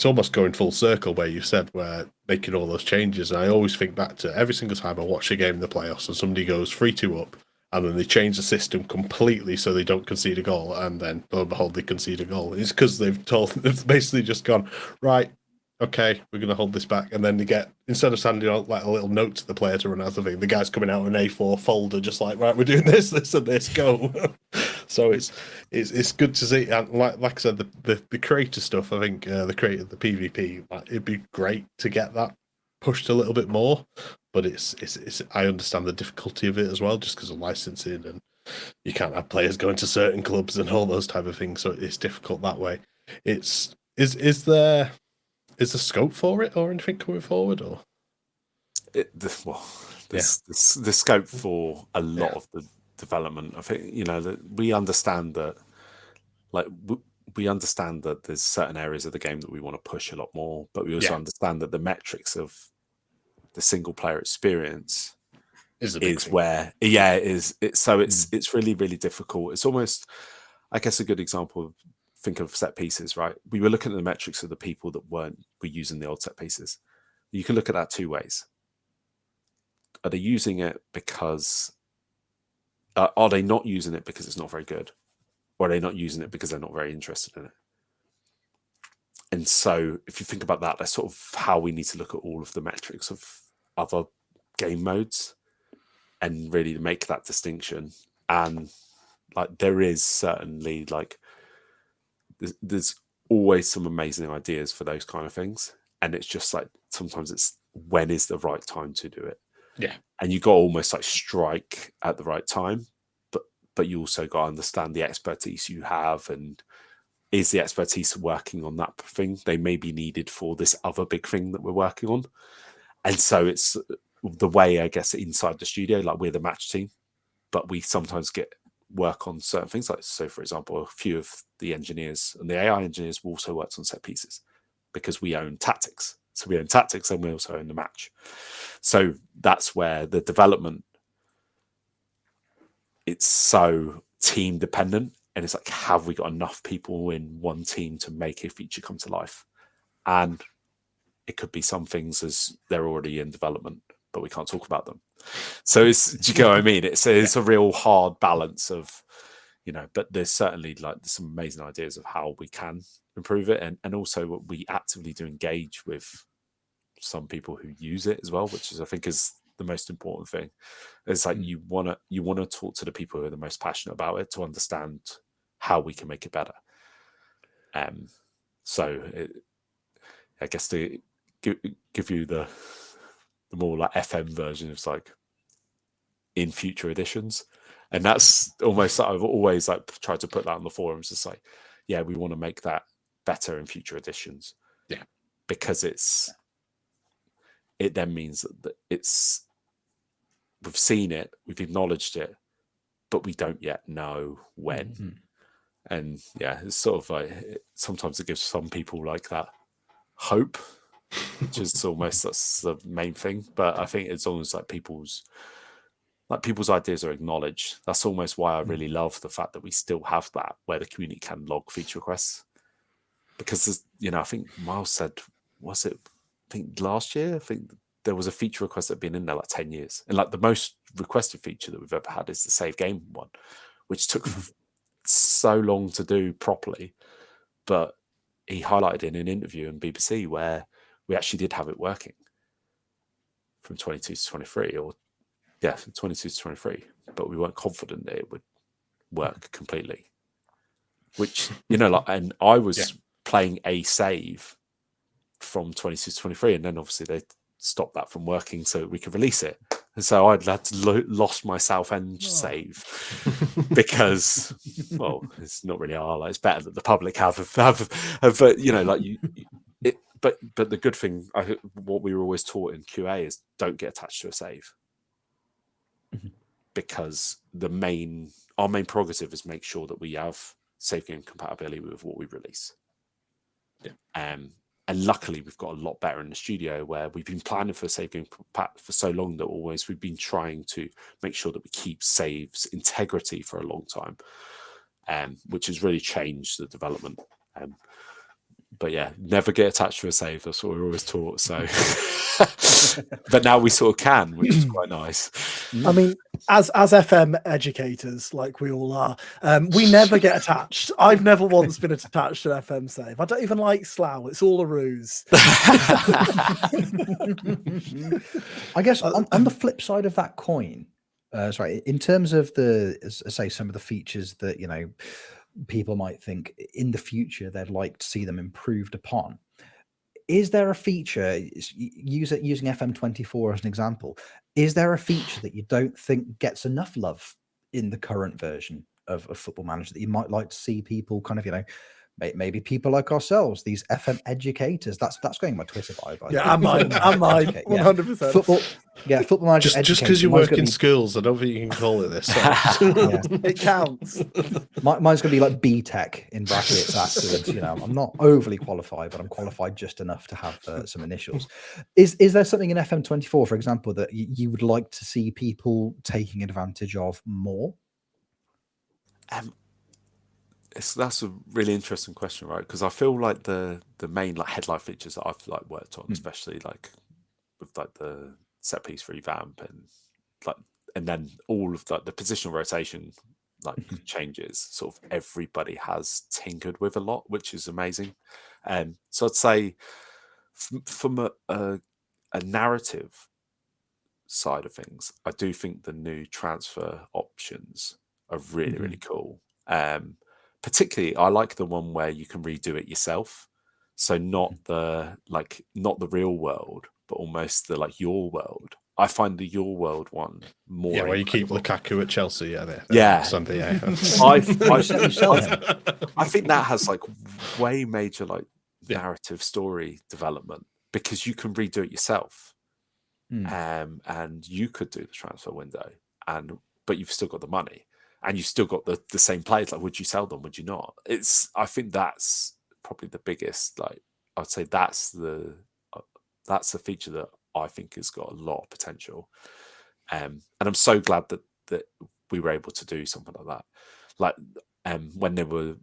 almost going full circle where you said we're making all those changes. And I always think back to every single time I watch a game in the playoffs and somebody goes 3-2 up, and then they change the system completely so they don't concede a goal, and then lo and behold they concede a goal. It's because they've basically just gone, right, okay, we're going to hold this back. And then they get, instead of sending out like a little note to the player to run out of it, the guy's coming out in an A4 folder, just like, right, we're doing this, and this, go. So it's good to see. And like I said, the creator stuff, I think the creator of the PvP, it'd be great to get that pushed a little bit more. But it's I understand the difficulty of it as well, just because of licensing, and you can't have players going to certain clubs and all those type of things. So it's difficult that way. Is there scope for it or anything coming forward, or there's scope for a lot of the development. I think, you know, that we understand that, like we understand that there's certain areas of the game that we want to push a lot more, but we also understand that the metrics of the single player experience is where it's really, really difficult. It's almost, I guess, a good example of, think of set pieces, right? We were looking at the metrics of the people that were using the old set pieces. You can look at that two ways. Are they using it because are they not using it because it's not very good, or are they not using it because they're not very interested in it? And so if you think about that, that's sort of how we need to look at all of the metrics of other game modes and really make that distinction. And like there is certainly like there's always some amazing ideas for those kind of things, and it's just like sometimes it's when is the right time to do it. And you got to almost like strike at the right time, but you also got to understand the expertise you have, and is the expertise working on that thing they may be needed for this other big thing that we're working on. And so it's the way, I guess, inside the studio, like we're the match team, but we sometimes get work on certain things. Like, so for example, a few of the engineers and the AI engineers also worked on set pieces because we own tactics. So we own tactics and we also own the match. So that's where the development, it's so team dependent. And it's like, have we got enough people in one team to make a feature come to life? And it could be some things as they're already in development, but we can't talk about them. So it's, do you get what I mean? It's a real hard balance of, you know, but there's certainly like some amazing ideas of how we can improve it. And also we actively do engage with some people who use it as well, which is, I think, is the most important thing. It's like you want to talk to the people who are the most passionate about it to understand how we can make it better. So I guess to give you the more like FM version, it's like in future editions, and that's almost, I've always like tried to put that on the forums. It's like, yeah, we want to make that better in future editions. Yeah, because it then means that it's, we've seen it, we've acknowledged it, but we don't yet know when. And yeah, it's sort of like, sometimes it gives some people like that hope, which is almost, that's the main thing. But I think it's almost like people's ideas are acknowledged. That's almost why I really love the fact that we still have that, where the community can log feature requests. Because there's, you know, I think Miles said, was it, I think last year, I think there was a feature request that had been in there like 10 years. And like the most requested feature that we've ever had is the save game one, which took so long to do properly. But he highlighted in an interview in BBC where we actually did have it working from 22 to 23, or yeah, from 22 to 23, but we weren't confident that it would work completely. Which, you know, like, and I was playing a save from 22 to 23, and then obviously they stopped that from working so we could release it. And so I'd had to lost my Southend save because, well, it's not really our, like, it's better that the public have you know, like but the good thing, what we were always taught in QA is don't get attached to a save, because our main prerogative is make sure that we have save game compatibility with what we release. And luckily, we've got a lot better in the studio, where we've been planning for save game for so long that always we've been trying to make sure that we keep saves integrity for a long time, which has really changed the development. But yeah, never get attached to a save. That's what we're always taught. So, but now we sort of can, which is quite nice. I mean, as FM educators, like we all are, we never get attached. I've never once been attached to an FM save. I don't even like Slough. It's all a ruse. I guess on the flip side of that coin, in terms of some of the features that, you know, people might think in the future they'd like to see them improved upon, is there a feature, using FM24 as an example, is there a feature that you don't think gets enough love in the current version of Football Manager that you might like to see people kind of, you know, maybe people like ourselves, these FM educators? That's going my Twitter bio. I'm mine. 100%. Football Manager. Just because you work in schools, I don't think you can call it this. It counts. Mine's going to be like BTEC in brackets afterwards. You know, I'm not overly qualified, but I'm qualified just enough to have some initials. Is there something in FM24, for example, that you would like to see people taking advantage of more? That's a really interesting question, right? Because I feel like the main like headline features that I've like worked on, especially like with like the set piece revamp and then all of the positional rotation like changes, sort of everybody has tinkered with a lot, which is amazing. So I'd say from a narrative side of things, I do think the new transfer options are really, really cool. Particularly, I like the one where you can redo it yourself. So not the real world, but almost the like your world. I find the your world one more. Yeah, where you keep Lukaku at Chelsea. Sunday. I think that has like way major like narrative story development, because you can redo it yourself, and you could do the transfer window, but you've still got the money. and you still got the same players. Like, would you sell them? Would you not? I think that's probably the biggest. Like, I'd say that's the feature that I think has got a lot of potential. And I'm so glad that we were able to do something like that. Like, when they were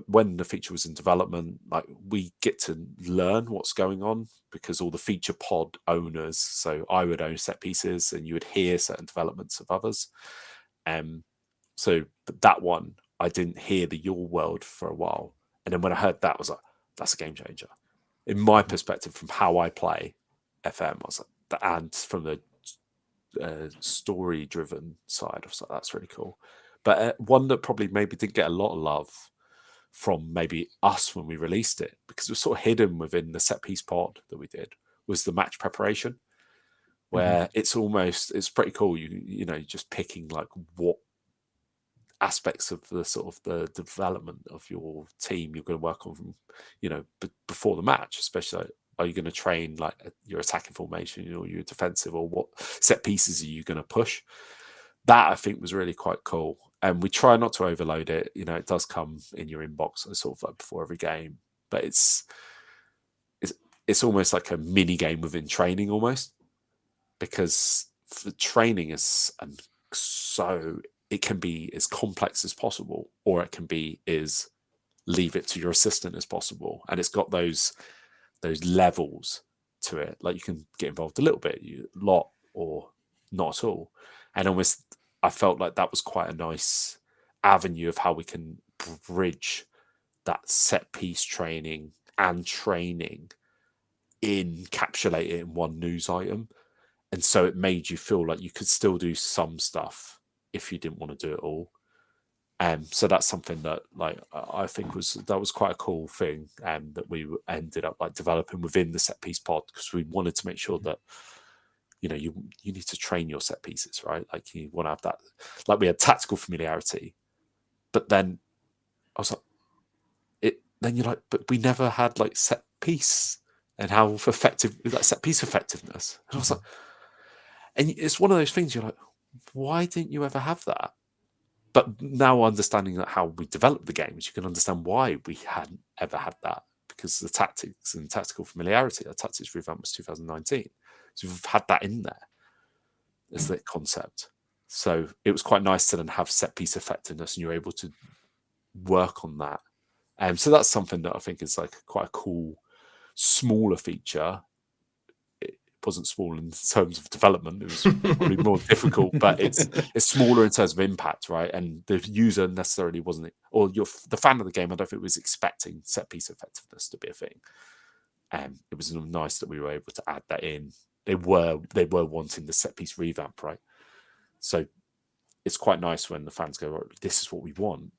when the feature was in development, like, we get to learn what's going on because all the feature pod owners. So I would own set pieces, and you would hear certain developments of others. So that one, I didn't hear the Your World for a while, and then when I heard that, I was like, that's a game changer. In my perspective, from how I play FM, I was like, and from the story-driven side, I was like, that's really cool. But one that probably maybe didn't get a lot of love from maybe us when we released it, because it was sort of hidden within the set piece pod that we did, was the match preparation, where it's pretty cool. You know, just picking like what aspects of the sort of the development of your team you're going to work on from, you know, before the match, especially like, are you going to train like your attacking formation, or your defensive, or what set pieces are you going to push? That I think was really quite cool. And we try not to overload it. You know, it does come in your inbox sort of like before every game, but it's almost like a mini game within training almost, because the training is so it can be as complex as possible, or it can be as leave it to your assistant as possible. And it's got those levels to it. Like, you can get involved a little bit, a lot, or not at all. And almost, I felt like that was quite a nice avenue of how we can bridge that set piece training and training, encapsulate it in one news item. And so it made you feel like you could still do some stuff if you didn't want to do it all. So that's something that, like, I think was quite a cool thing, that we ended up like developing within the set piece pod, because we wanted to make sure that, you know, you need to train your set pieces, right? Like, you want to have that, like, we had tactical familiarity, but then I was like, then you're like, but we never had like set piece and how effective, like set piece effectiveness. And I was like, and it's one of those things, you're like, why didn't you ever have that? But now, understanding that how we developed the games, you can understand why we hadn't ever had that, because the tactics and tactical familiarity, our tactics revamp was 2019. So we've had that in there as the concept. So it was quite nice to then have set piece effectiveness, and you're able to work on that. So that's something that I think is like quite a cool, smaller feature. It wasn't small in terms of development; it was probably more difficult, but it's smaller in terms of impact, right? And the user necessarily wasn't, or the fan of the game, I don't think was expecting set piece effectiveness to be a thing. It was nice that we were able to add that in. They were wanting the set piece revamp, right? So it's quite nice when the fans go, oh, "This is what we want."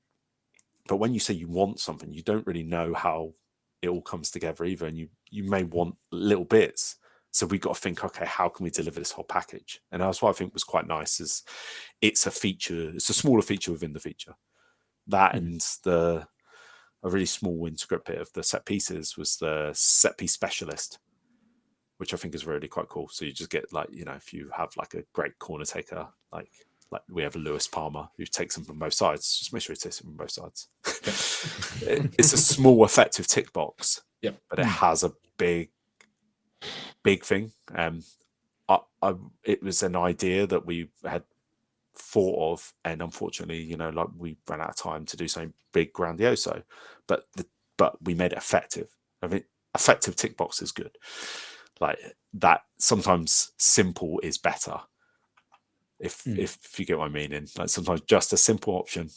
But when you say you want something, you don't really know how it all comes together either, and you may want little bits. So we got to think, okay, how can we deliver this whole package? And that's what I think was quite nice, is it's a feature, it's a smaller feature within the feature. That and a really small intricate bit of the set pieces was the set piece specialist, which I think is really quite cool. So you just get, like, you know, if you have like a great corner taker, like we have a Lewis Palmer who takes them from both sides, just make sure he takes them from both sides. It's a small effective tick box, but it has a big thing. It was an idea that we had thought of, and unfortunately, you know, like, we ran out of time to do something big, grandioso, but we made it effective. I mean, effective tick box is good. Like that, sometimes simple is better. If you get what I mean. And like, sometimes just a simple option,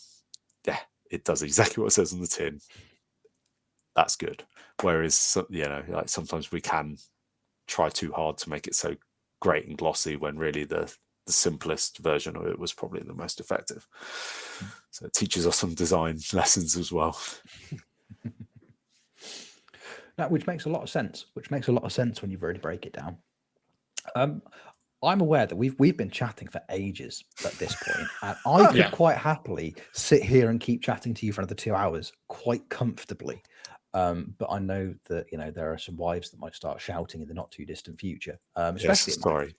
it does exactly what it says on the tin. That's good. Whereas, you know, like, sometimes we can try too hard to make it so great and glossy, when really the simplest version of it was probably the most effective. So it teaches us some design lessons as well. Now, which makes a lot of sense. When you really break it down. I'm aware that we've been chatting for ages at this point, and I could quite happily sit here and keep chatting to you for another 2 hours quite comfortably. But I know that, you know, there are some wives that might start shouting in the not too distant future. Especially sorry.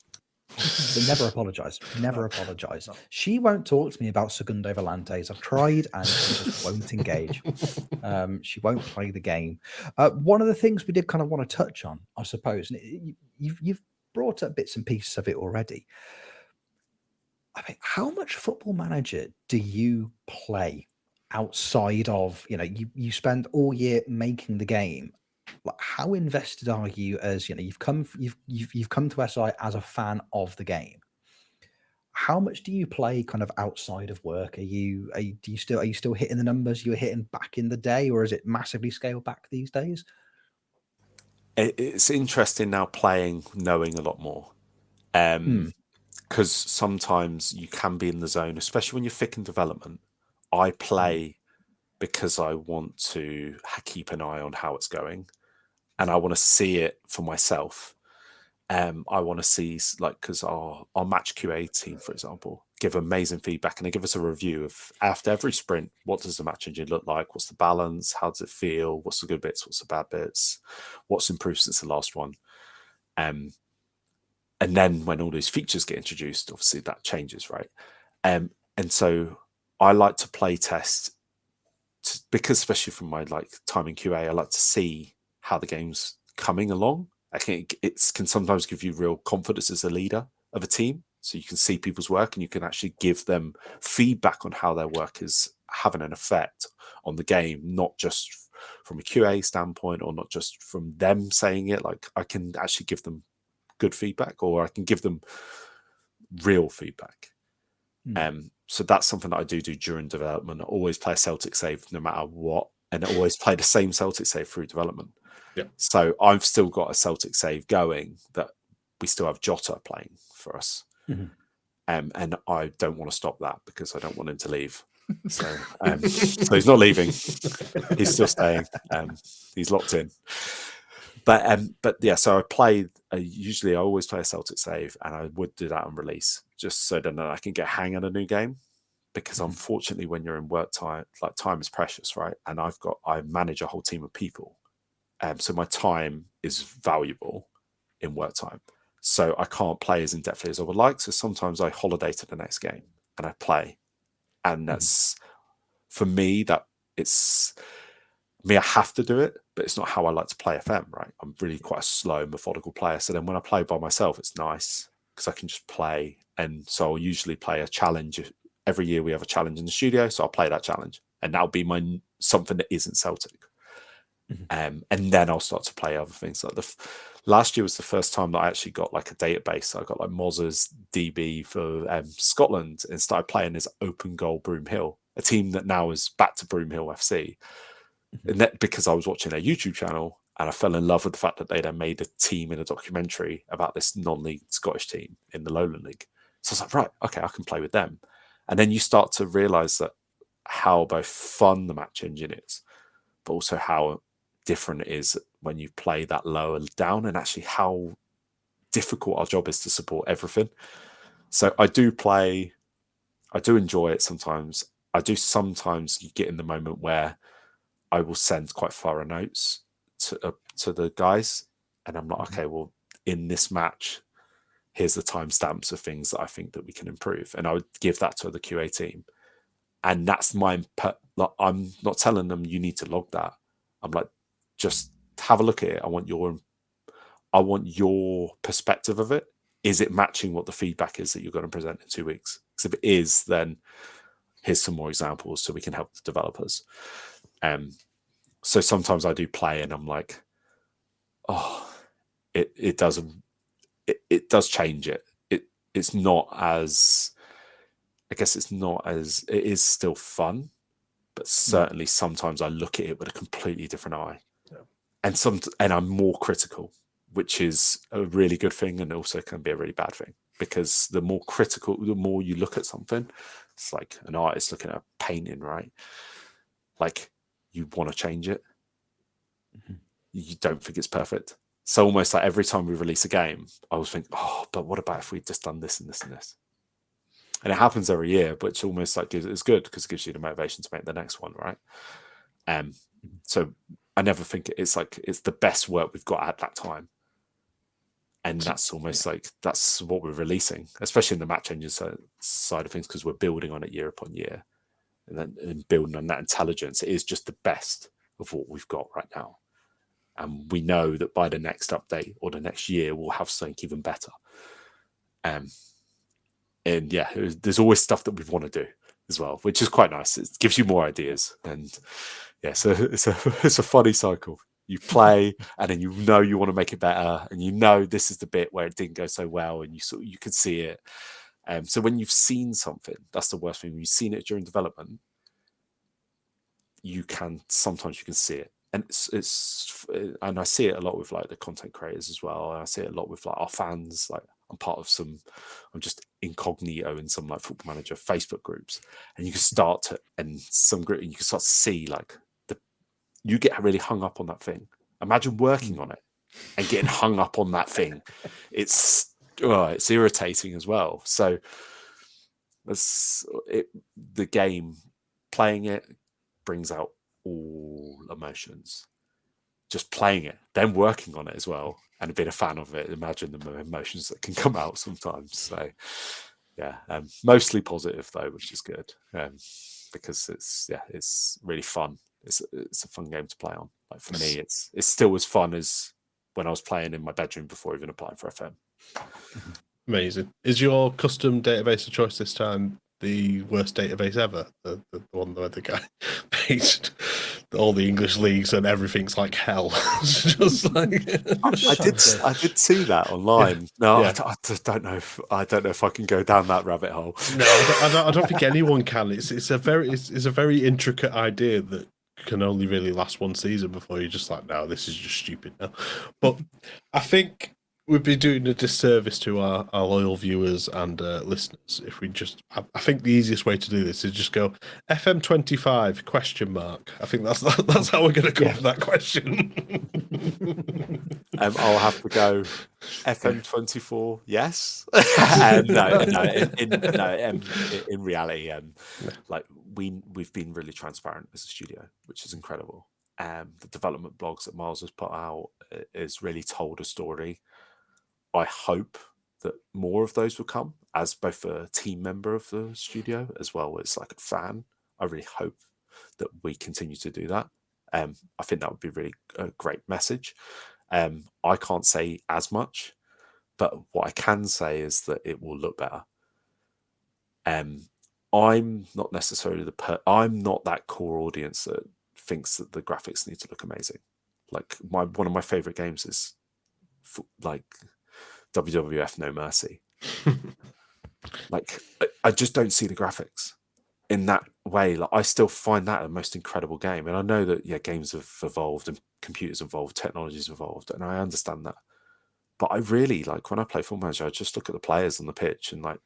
But never apologise. Never No. apologise. No. She won't talk to me about Segundo Volantes. I've tried and she just won't engage. She won't play the game. One of the things we did kind of want to touch on, I suppose, and you've brought up bits and pieces of it already. I mean, how much Football Manager do you play outside of, you spend all year making the game? Like, how invested are you? As you've come to SI as a fan of the game. How much do you play kind of outside of work? Are you still hitting the numbers you were hitting back in the day, or is it massively scaled back these days? It's interesting now playing, knowing a lot more. Because sometimes you can be in the zone, especially when you're thick in development. I play because I want to keep an eye on how it's going, and I want to see it for myself. I want to see, like, because our match QA team, for example, give amazing feedback, and they give us a review of after every sprint. What does the match engine look like? What's the balance? How does it feel? What's the good bits? What's the bad bits? What's improved since the last one? And then when all those features get introduced, obviously that changes, right? And so I like to play test because, especially from my time in QA, I like to see how the game's coming along. I think it can sometimes give you real confidence as a leader of a team. So you can see people's work and you can actually give them feedback on how their work is having an effect on the game, not just from a QA standpoint or not just from them saying it. Like, I can actually give them good feedback, or I can give them real feedback. So that's something that I do during development. I always play a Celtic save no matter what, and I always play the same Celtic save through development. Yeah. So I've still got a Celtic save going that we still have Jota playing for us. And I don't want to stop that because I don't want him to leave. So, so he's not leaving. He's still staying. He's locked in. But yeah, so I play. Usually, I always play a Celtic save, and I would do that on release just so that I can get a hang of a new game. Because unfortunately, when you're in work time, like, time is precious, right? And I manage a whole team of people, so my time is valuable in work time. So I can't play as in depthly as I would like. So sometimes I holiday to the next game and I play, and that's for me. That it's me. I have to do it, but it's not how I like to play FM. Right? I'm really quite a slow, methodical player. So then when I play by myself, it's nice because I can just play. And so I'll usually play a challenge. Every year we have a challenge in the studio, so I'll play that challenge, and that'll be my something that isn't Celtic. And then I'll start to play other things. Like last year was the first time that I actually got like a database. I got like Moz's DB for Scotland and started playing as Open Goal Broomhill, a team that now is back to Broomhill FC. And that because I was watching their YouTube channel and I fell in love with the fact that they then made a team in a documentary about this non-league Scottish team in the Lowland League. So I was like, right, okay, I can play with them. And then you start to realize that how both fun the match engine is, but also how different it is when you play that lower down, and actually how difficult our job is to support everything. So I do enjoy it sometimes. I do sometimes you get in the moment where I will send quite thorough notes to the guys, and I'm like, okay, well, in this match, here's the timestamps of things that I think that we can improve, and I would give that to the QA team, and that's my. I'm not telling them you need to log that. I'm like, just have a look at it. I want your perspective of it. Is it matching what the feedback is that you're going to present in 2 weeks? Because if it is, then here's some more examples so we can help the developers. So sometimes I do play and I'm like, oh, it does change it. It's not as, I guess it's not as, it is still fun, but certainly sometimes I look at it with a completely different eye. And I'm more critical, which is a really good thing, and also can be a really bad thing, because the more critical, the more you look at something, it's like an artist looking at a painting, right? Like, you want to change it. You don't think it's perfect. So almost like every time we release a game, I always think, oh, but what about if we'd just done this and this and this? And it happens every year, but it's almost like it's good because it gives you the motivation to make the next one, right? So I never think it's like it's the best work we've got at that time. And that's almost like that's what we're releasing, especially in the match engine side of things, because we're building on it year upon year, and building on that intelligence. It is just the best of what we've got right now. And we know that by the next update or the next year, we'll have something even better. And yeah, there's always stuff that we want to do as well, which is quite nice. It gives you more ideas. And yeah, so it's a funny cycle. You play, and then you want to make it better, and this is the bit where it didn't go so well, and you could see it. So when you've seen something, that's the worst thing. When you've seen it during development, sometimes you can see it. And and I see it a lot with like the content creators as well. And I see it a lot with like our fans. Like I'm just incognito in some like Football Manager Facebook groups, and you can start to see like you get really hung up on that thing. Imagine working on it and getting hung up on that thing. It's irritating as well. So the game, playing it brings out all emotions. Just playing it, then working on it as well, and being a fan of it. Imagine the emotions that can come out sometimes. So yeah, mostly positive though, which is good, because it's really fun. It's a fun game to play on. Like for me, it's still as fun as when I was playing in my bedroom before even applying for FM. Amazing. Is your custom database of choice this time the worst database ever? The one where the guy based all the English leagues and everything's like hell. It's just like I did see that online. No, yeah. I don't know if I can go down that rabbit hole. No, I don't think anyone can. It's a very intricate idea that can only really last one season before you're just like, no, this is just stupid now. But I think we'd be doing a disservice to our loyal viewers and listeners if we just. I think the easiest way to do this is just go FM25 ? I think that's how we're going to cover that question. I'll have to go FM24. Yes. In reality, like we've been really transparent as a studio, which is incredible. The development blogs that Miles has put out is really told a story. I hope that more of those will come as both a team member of the studio as well as like a fan. I really hope that we continue to do that. I think that would be really a great message. I can't say as much, but what I can say is that it will look better. I'm not necessarily I'm not that core audience that thinks that the graphics need to look amazing. Like one of my favorite games is like WWF No Mercy. Like I just don't see the graphics in that way. Like I still find that the most incredible game, and I know that games have evolved and computers evolved, technology's evolved, and I understand that. But I really like when I play Football Manager, I just look at the players on the pitch and like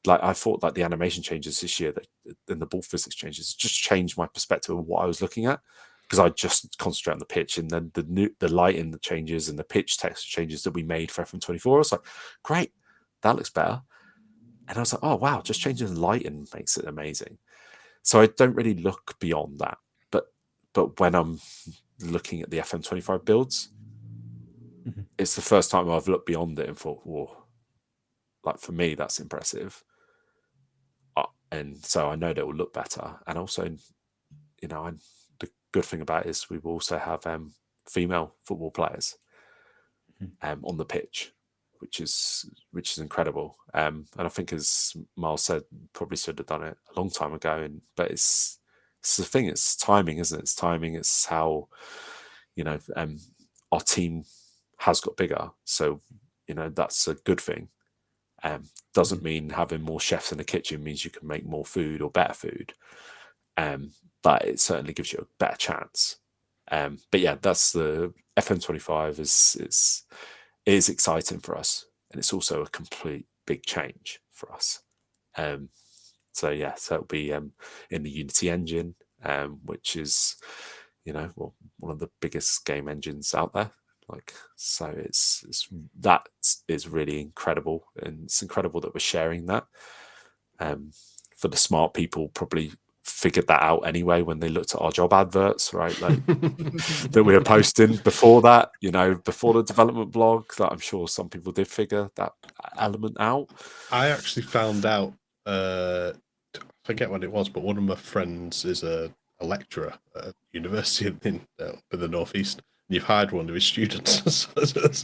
I thought like the animation changes this year and the ball physics changes just changed my perspective of what I was looking at, because I just concentrate on the pitch, and then the lighting that changes and the pitch texture changes that we made for FM24. I was like, great, that looks better. And I was like, oh wow, just changing the lighting makes it amazing. So I don't really look beyond that. But when I'm looking at the FM25 builds, it's the first time I've looked beyond it and thought, whoa, like for me, that's impressive. And so I know that it will look better. And also, the good thing about it is we will also have female football players on the pitch, which is incredible. And I think, as Miles said, probably should have done it a long time ago. But it's the thing. It's timing, isn't it? It's timing. It's how our team has got bigger. So that's a good thing. Doesn't mean having more chefs in the kitchen means you can make more food or better food. But it certainly gives you a better chance. But yeah, that's the FM25 is exciting for us, and it's also a complete big change for us. So it'll be in the Unity engine, which is one of the biggest game engines out there. So that is really incredible, and it's incredible that we're sharing that. For the smart people, probably figured that out anyway when they looked at our job adverts, right? Like that we were posting before that, you know, before the development blog. That I'm sure some people did figure that element out. I actually found out, I forget what it was, but one of my friends is a lecturer at a university in the northeast. You've hired one of his students as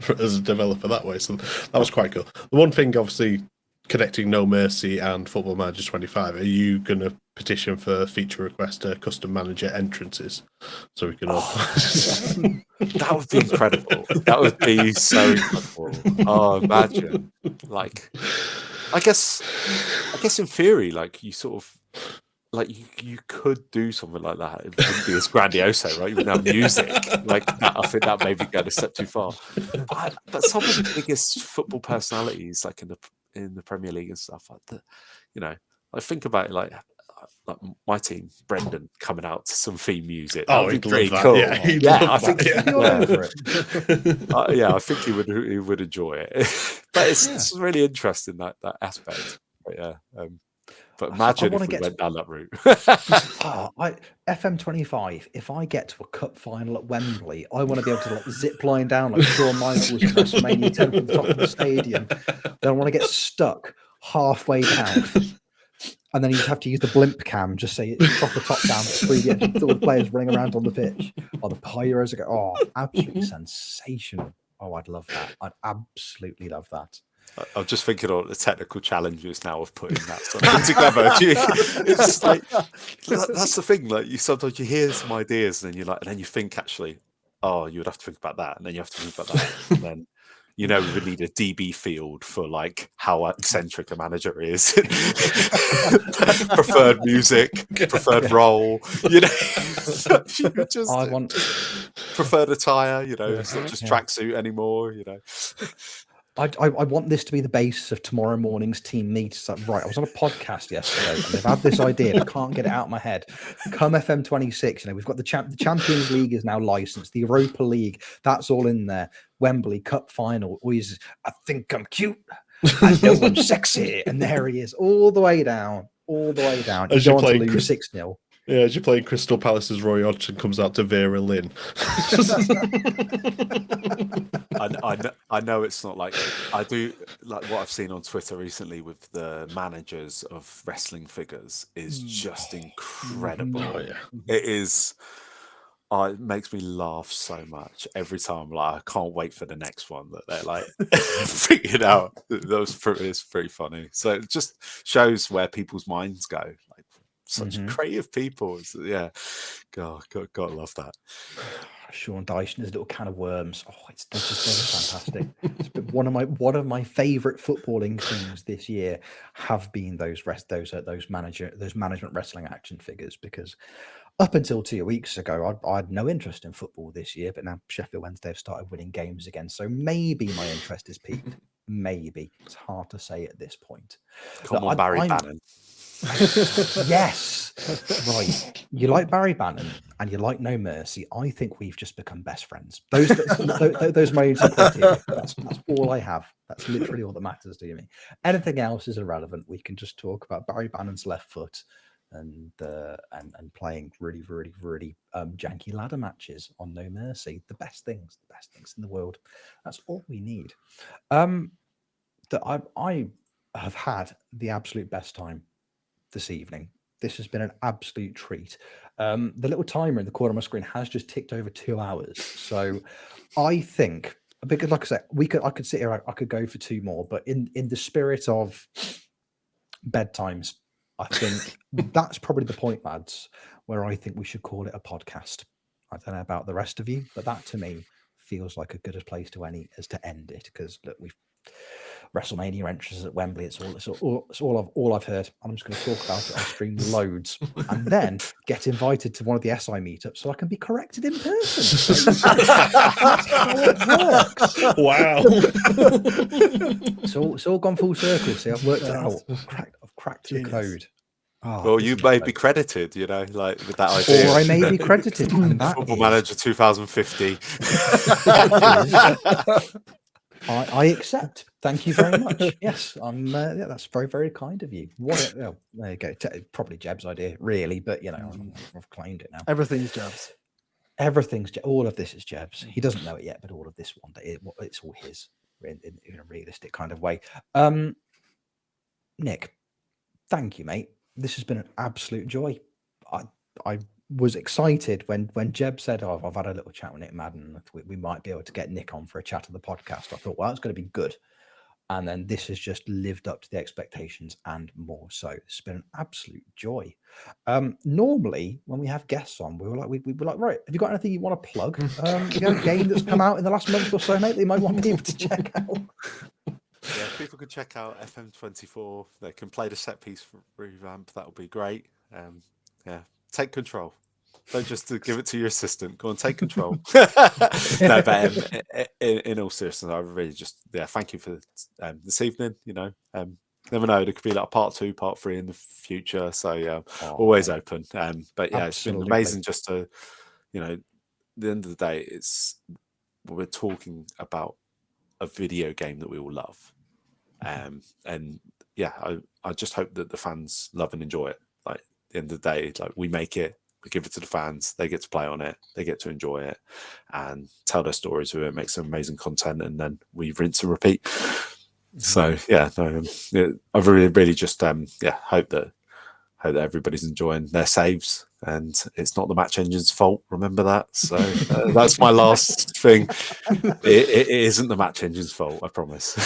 a developer that way, so that was quite cool. The one thing, obviously, connecting No Mercy and Football Manager 25, are you going to petition for feature request custom manager entrances so we can all? That would be incredible. That would be so incredible. Oh, imagine! Like, I guess in theory, like you sort of. Like you could do something like that. It wouldn't be as grandiose, right? You wouldn't have music like that. I think that maybe go a step too far. But some of the biggest football personalities, like in the Premier League and stuff like that, you know, I think about it like my team, Brendan, coming out to some theme music. Oh, he'd love that. cool. Yeah, I think Yeah. I think he would enjoy it. But it's really interesting that aspect. But yeah. But imagine if we went down that route. FM25, if I get to a cup final at Wembley, I want to be able to like zip line down like Shawn Michaels at WrestleMania 10 from the top of the stadium. Then I want to get stuck halfway down. And then you have to use the blimp cam, just say drop the top down, all the players running around on the pitch. Or the pyros go, absolutely sensational. Oh, I'd love that. I'd absolutely love that. I'm just thinking of the technical challenges now of putting that something together. It's like that's the thing. Like sometimes you hear some ideas, and then and then you think actually, you would have to think about that, and then you have to think about that, and then we would need a DB field for like how eccentric a manager is, preferred music, preferred role. You just I want preferred attire. It's not just tracksuit anymore. I want this to be the basis of tomorrow morning's team meet. So, right, I was on a podcast yesterday and they've had this idea and I can't get it out of my head. Come FM26, we've got the Champions League is now licensed, the Europa League, that's all in there. Wembley Cup final, always, I think I'm cute, I know I'm sexy, and there he is, all the way down. As you go on to lose 6-0. Yeah, as you're playing Crystal Palace's Roy Hodgson comes out to Vera Lynn. I know it's not like I do like what I've seen on Twitter recently with the managers of wrestling figures is just incredible. Oh, yeah. It is. It makes me laugh so much every time. Like I can't wait for the next one that they're like figured out. It's pretty funny. So it just shows where people's minds go. Like such creative people. So, yeah, God, love that. Sean Dyche and his little can of worms. It's just fantastic. It's been one of my favourite footballing things this year have been those management wrestling action figures, because up until 2 weeks ago, I had no interest in football this year, but now Sheffield Wednesday have started winning games again, so maybe my interest is peaked. Maybe it's hard to say at this point. Come on, Barry Bannon. Yes, right. You like Barry Bannon and you like No Mercy. I think we've just become best friends. Those moments of criteria. That's all I have. That's literally all that matters to me. Anything else is irrelevant. We can just talk about Barry Bannon's left foot and playing really, really, really janky ladder matches on No Mercy. The best things in the world. That's all we need. That I have had the absolute best time this evening. This has been an absolute treat. The little timer in the corner of my screen has just ticked over 2 hours. So I think, because like I said, I could sit here, I could go for 2 more, but in the spirit of bedtimes, I think that's probably the point, lads, where I think we should call it a podcast. I don't know about the rest of you, but that to me feels like a good place to end it, because look, we've WrestleMania entrances at Wembley. It's all I've heard. I'm just going to talk about it on stream loads, and then get invited to one of the SI meetups so I can be corrected in person. That's how it works. Wow! It's all gone full circle. See, I've worked it out. I've cracked the code. Well, you may be credited, like with that idea. Or I may be credited. And that Football Manager 2050. I accept. Thank you very much. Yes, yeah, that's very, very kind of you. Well, there you go. Probably Jeb's idea, really, but you know, I've claimed it now. Everything's Jeb's. All of this is Jeb's. He doesn't know it yet, but all of this one day, it's all his in a realistic kind of way. Nick, thank you, mate. This has been an absolute joy. I was excited when Jeb said, "Oh, I've had a little chat with Nic Madden. We might be able to get Nick on for a chat of the podcast." I thought, well, it's going to be good. And then this has just lived up to the expectations and more so. It's been an absolute joy. Normally, when we have guests on, we're like, right, have you got anything you want to plug? Have you got a game that's come out in the last month or so, mate, that you might want people to check out? Yeah, people can check out FM24. They can play the set piece revamp. That'll be great. Yeah, take control. Don't just give it to your assistant. Go on, take control. No, but in all seriousness, I really just thank you for this evening. You know, never know, there could be like a part 2, part 3 in the future. So always open. But yeah, It's been amazing just to, you know, at the end of the day, we're talking about a video game that we all love. And yeah, I just hope that the fans love and enjoy it. Like at the end of the day, like we make it, we give it to the fans, they get to play on it, they get to enjoy it and tell their stories with it, make some amazing content, and then we rinse and repeat. So yeah, no, I really just hope that everybody's enjoying their saves, and it's not the match engine's fault. Remember that. So that's my last thing. It isn't the match engine's fault, I promise.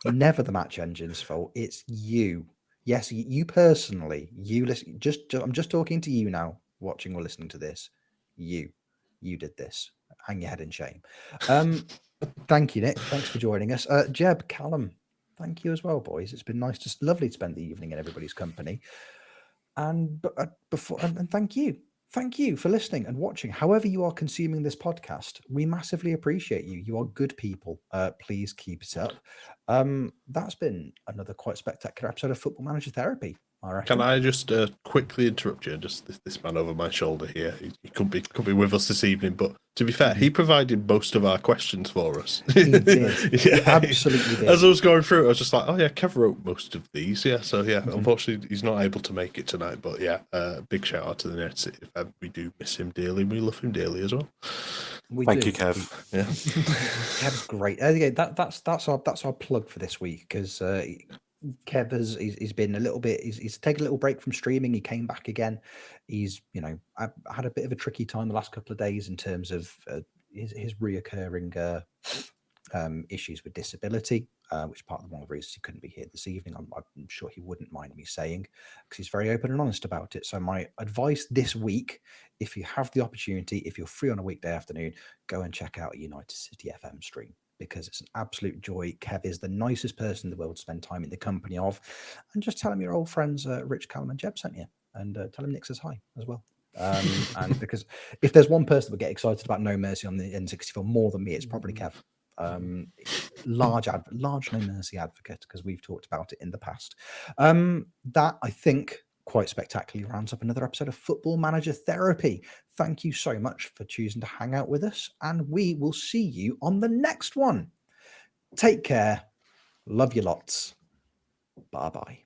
Never the match engine's fault. It's you. Yes, you personally. You listen. I'm just talking to you now, watching or listening to this. You did this. Hang your head in shame. Thank you, Nick. Thanks for joining us. Jeb, Callum, thank you as well, boys. It's been lovely to spend the evening in everybody's company. And thank you for listening and watching. However you are consuming this podcast, we massively appreciate you. You are good people. Please keep it up. That's been another quite spectacular episode of Football Manager Therapy, I reckon. Can I just quickly interrupt you? Just this man over my shoulder here. He could be with us this evening, but to be fair, he provided most of our questions for us. He did. He absolutely did. As I was going through, I was just like, oh yeah, Kev wrote most of these. Yeah, so yeah, unfortunately he's not able to make it tonight, but yeah, big shout out to the Nets. We do miss him dearly, and we love him dearly as well. Thank you, Kev. Yeah, Kev's great. That's our plug for this week, because Kev he's been a little bit. He's taken a little break from streaming. He came back again. He's had a bit of a tricky time the last couple of days in terms of his reoccurring issues with disability, which part of one of the reasons he couldn't be here this evening. I'm sure he wouldn't mind me saying, because he's very open and honest about it. So my advice this week, if you have the opportunity, if you're free on a weekday afternoon, go and check out a United City FM stream, because it's an absolute joy. Kev is the nicest person in the world to spend time in the company of. And just tell him your old friends Rich, Callum and Jeb sent you, and tell him Nick says hi as well. And because if there's one person that would get excited about No Mercy on the N64 more than me, it's probably Kev. Large No Mercy advocate, because we've talked about it in the past. That, I think, quite spectacularly rounds up another episode of Football Manager Therapy. Thank you so much for choosing to hang out with us, and we will see you on the next one. Take care. Love you lots. Bye-bye.